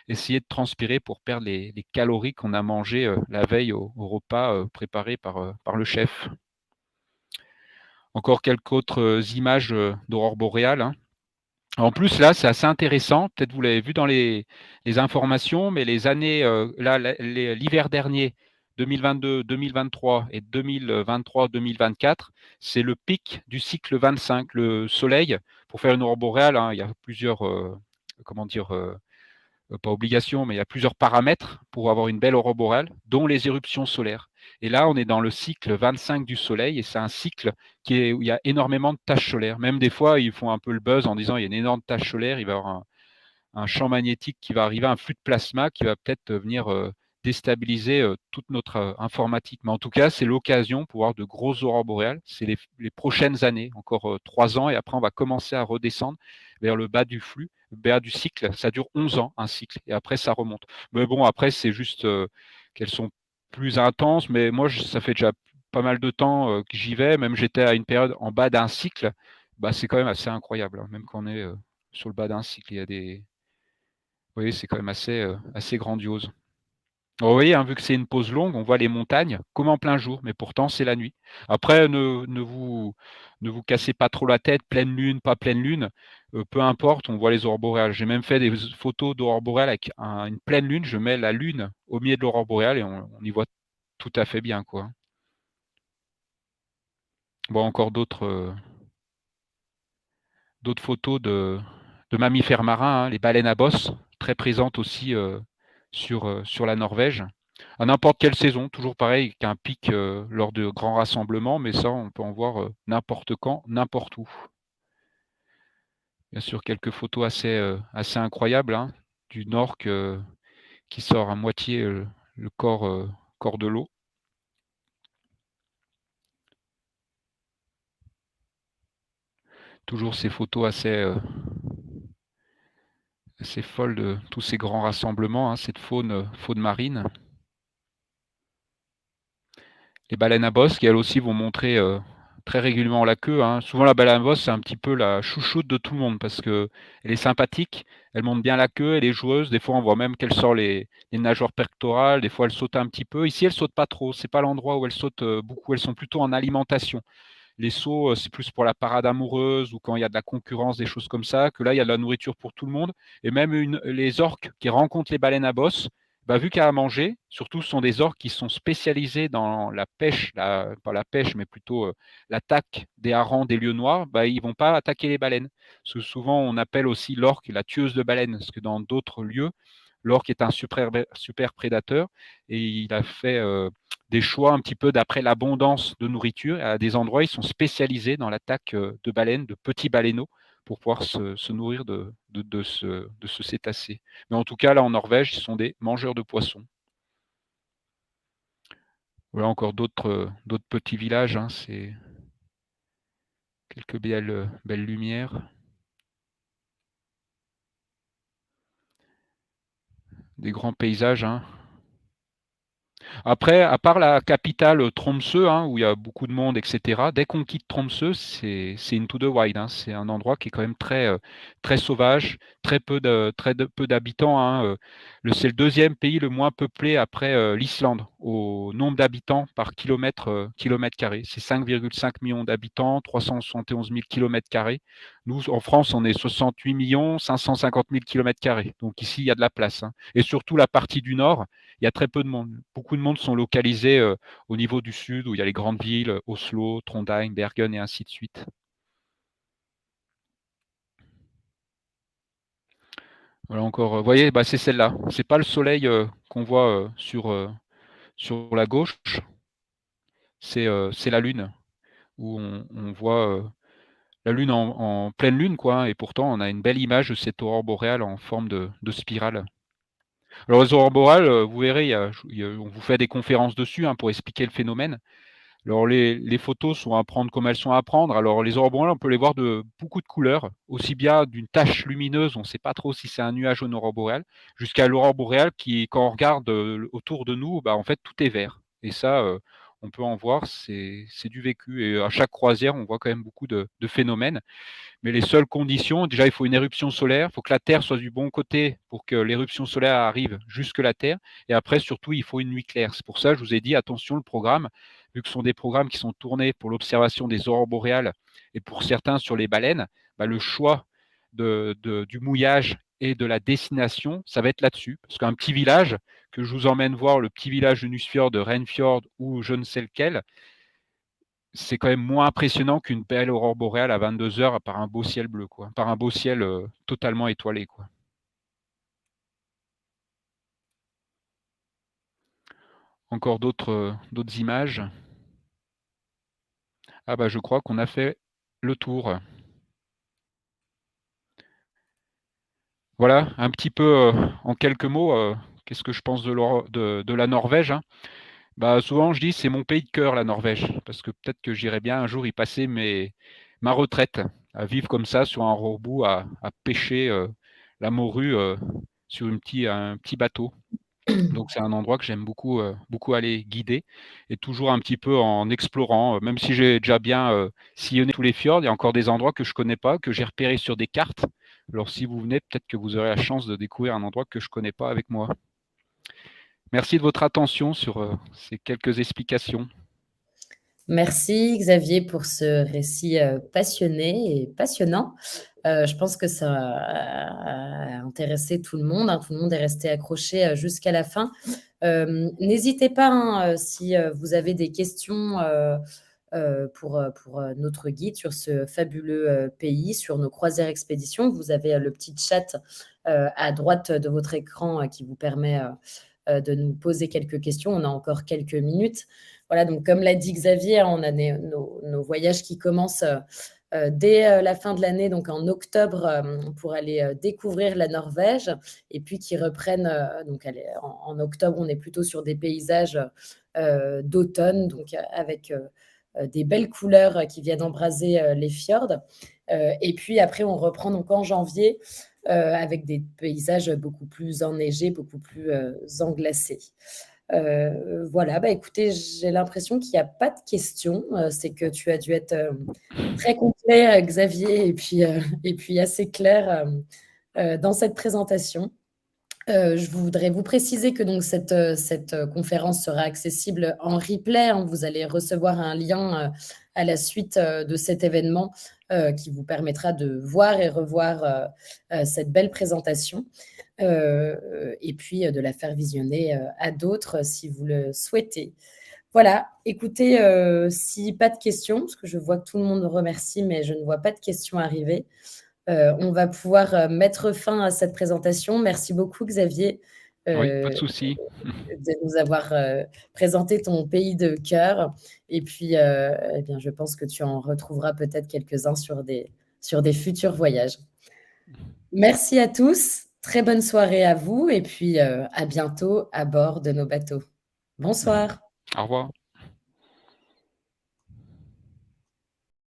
essayer de transpirer pour perdre les calories qu'on a mangées la veille au repas préparé par le chef. Encore quelques autres images d'aurore boréale. Hein. En plus, là, c'est assez intéressant. Peut-être vous l'avez vu dans les informations, mais les années, là, l'hiver dernier, 2022, 2023 et 2023-2024, c'est le pic du cycle 25. Le Soleil, pour faire une aurore boréale, hein, il y a plusieurs, comment dire, pas obligation, mais il y a plusieurs paramètres pour avoir une belle aurore boréale, dont les éruptions solaires. Et là, on est dans le cycle 25 du Soleil, et c'est un cycle où il y a énormément de taches solaires. Même des fois, ils font un peu le buzz en disant il y a une énorme tache solaire, il va y avoir un champ magnétique qui va arriver, un flux de plasma qui va peut-être venir déstabiliser toute notre informatique. Mais en tout cas, c'est l'occasion pour voir de grosses aurores boréales. C'est les prochaines années, encore 3 ans, et après, on va commencer à redescendre vers le bas du flux, le bas du cycle. Ça dure 11 ans, un cycle, et après, ça remonte. Mais bon, après, c'est juste qu'elles sont plus intenses, mais moi, ça fait déjà pas mal de temps que j'y vais, même j'étais à une période en bas d'un cycle, bah, c'est quand même assez incroyable, hein, même quand on est sur le bas d'un cycle, il y a des, oui, c'est quand même assez grandiose. Alors, vous voyez, hein, vu que c'est une pause longue, on voit les montagnes comme en plein jour, mais pourtant c'est la nuit. Après, ne vous cassez pas trop la tête, pleine lune, pas pleine lune, peu importe, on voit les aurores boréales. J'ai même fait des photos d'aurores boréales avec une pleine lune, je mets la lune au milieu de l'aurore boréale et on y voit tout à fait bien, quoi. Bon, encore d'autres photos de mammifères marins, hein, les baleines à bosse, très présentes aussi sur la Norvège. À n'importe quelle saison, toujours pareil, qu'un pic lors de grands rassemblements, mais ça, on peut en voir n'importe quand, n'importe où. Bien sûr, quelques photos assez incroyables hein, d'une orque qui sort à moitié le corps de l'eau. Toujours ces photos assez folles de tous ces grands rassemblements, hein, cette faune marine. Les baleines à bosse qui elles aussi vont montrer très régulièrement la queue. Hein. Souvent la baleine à bosse c'est un petit peu la chouchoute de tout le monde parce que elle est sympathique, elle monte bien la queue, elle est joueuse. Des fois on voit même qu'elle sort les nageoires pectorales, des fois elle saute un petit peu. Ici elle saute pas trop, c'est pas l'endroit où elle saute beaucoup, elles sont plutôt en alimentation. Les sauts, c'est plus pour la parade amoureuse ou quand il y a de la concurrence, des choses comme ça, que là, il y a de la nourriture pour tout le monde. Et même les orques qui rencontrent les baleines à bosse, bah, vu qu'à manger, surtout ce sont des orques qui sont spécialisés dans la pêche, pas la pêche, mais plutôt l'attaque des harengs, des lieux noirs, bah, ils ne vont pas attaquer les baleines. Parce que souvent, on appelle aussi l'orque la tueuse de baleines, parce que dans d'autres lieux, l'orque est un super prédateur et il a fait des choix un petit peu d'après l'abondance de nourriture. À des endroits, ils sont spécialisés dans l'attaque de baleines, de petits baleineaux, pour pouvoir se nourrir de ce cétacé. Mais en tout cas, là, en Norvège, ils sont des mangeurs de poissons. Voilà encore d'autres petits villages. Hein, c'est quelques belles lumières. Des grands paysages. Hein. Après, à part la capitale Tromsø, hein, où il y a beaucoup de monde, etc., dès qu'on quitte Tromsø, c'est into the wild. Hein. C'est un endroit qui est quand même très sauvage, peu d'habitants. Hein. C'est le deuxième pays le moins peuplé après l'Islande, au nombre d'habitants par kilomètre carré. C'est 5,5 millions d'habitants, 371 000 kilomètres carrés. Nous, en France, on est 68 millions, 550 000 kilomètres carrés. Donc ici, il y a de la place. Hein. Et surtout la partie du nord, il y a très peu de monde. Beaucoup de monde sont localisés au niveau du sud, où il y a les grandes villes, Oslo, Trondheim, Bergen et ainsi de suite. Voilà encore, vous voyez, bah, c'est celle-là. C'est pas le soleil qu'on voit sur la gauche, c'est la lune, où on voit la lune en pleine lune, quoi, et pourtant on a une belle image de cette aurore boréale en forme de spirale. Alors les aurores boréales, vous verrez, on vous fait des conférences dessus hein, pour expliquer le phénomène. Alors les photos sont à prendre comme elles sont à prendre. Alors les aurores boréales, on peut les voir de beaucoup de couleurs, aussi bien d'une tache lumineuse, on ne sait pas trop si c'est un nuage ou une aurore boréale, jusqu'à l'aurore boréale qui, quand on regarde autour de nous, bah, en fait tout est vert. Et ça, on peut en voir, c'est du vécu. Et à chaque croisière, on voit quand même beaucoup de phénomènes. Mais les seules conditions, déjà, il faut une éruption solaire, il faut que la Terre soit du bon côté pour que l'éruption solaire arrive jusque la Terre. Et après, surtout, il faut une nuit claire. C'est pour ça que je vous ai dit, attention, le programme, vu que ce sont des programmes qui sont tournés pour l'observation des aurores boréales et pour certains sur les baleines, bah, le choix du mouillage et de la destination, ça va être là-dessus. Parce qu'un petit village, que je vous emmène voir, le petit village de Nusfjord, de Renfjord ou je ne sais lequel, c'est quand même moins impressionnant qu'une belle aurore boréale à 22 heures par un beau ciel bleu, quoi. Par un beau ciel totalement étoilé, quoi. Encore d'autres images. Ah bah je crois qu'on a fait le tour. Voilà, un petit peu en quelques mots, qu'est-ce que je pense de la Norvège, hein. Bah souvent je dis c'est mon pays de cœur la Norvège, parce que peut-être que j'irai bien un jour y passer ma retraite, à vivre comme ça sur un rorbout, à pêcher la morue sur un petit bateau. Donc c'est un endroit que j'aime beaucoup, beaucoup aller guider et toujours un petit peu en explorant, même si j'ai déjà bien sillonné tous les fjords, il y a encore des endroits que je connais pas, que j'ai repérés sur des cartes. Alors si vous venez, peut-être que vous aurez la chance de découvrir un endroit que je connais pas avec moi. Merci de votre attention sur ces quelques explications. Merci Xavier pour ce récit passionné et passionnant. Je pense que ça a intéressé tout le monde, hein. Tout le monde est resté accroché jusqu'à la fin. N'hésitez pas, hein, si vous avez des questions pour notre guide sur ce fabuleux pays, sur nos croisières expéditions. Vous avez le petit chat à droite de votre écran qui vous permet de nous poser quelques questions. On a encore quelques minutes. Voilà, donc comme l'a dit Xavier, on a nos voyages qui commencent dès la fin de l'année, donc en octobre, pour aller découvrir la Norvège, et puis qui reprennent, donc en octobre, on est plutôt sur des paysages d'automne, donc avec des belles couleurs qui viennent embraser les fjords. Et puis après, on reprend donc en janvier avec des paysages beaucoup plus enneigés, beaucoup plus englacés. Voilà, bah écoutez, j'ai l'impression qu'il n'y a pas de questions. C'est que tu as dû être très complet, Xavier, et puis assez clair dans cette présentation. Je voudrais vous préciser que donc cette conférence sera accessible en replay, hein. Vous allez recevoir un lien à la suite de cet événement qui vous permettra de voir et revoir cette belle présentation et puis de la faire visionner à d'autres si vous le souhaitez. Voilà, écoutez, si pas de questions, parce que je vois que tout le monde remercie, mais je ne vois pas de questions arriver. On va pouvoir mettre fin à cette présentation. Merci beaucoup, Xavier, Oui, pas de de souci. nous avoir présenté ton pays de cœur. Et puis, eh bien, je pense que tu en retrouveras peut-être quelques-uns sur des futurs voyages. Merci à tous. Très bonne soirée à vous. Et puis, à bientôt à bord de nos bateaux. Bonsoir. Au revoir.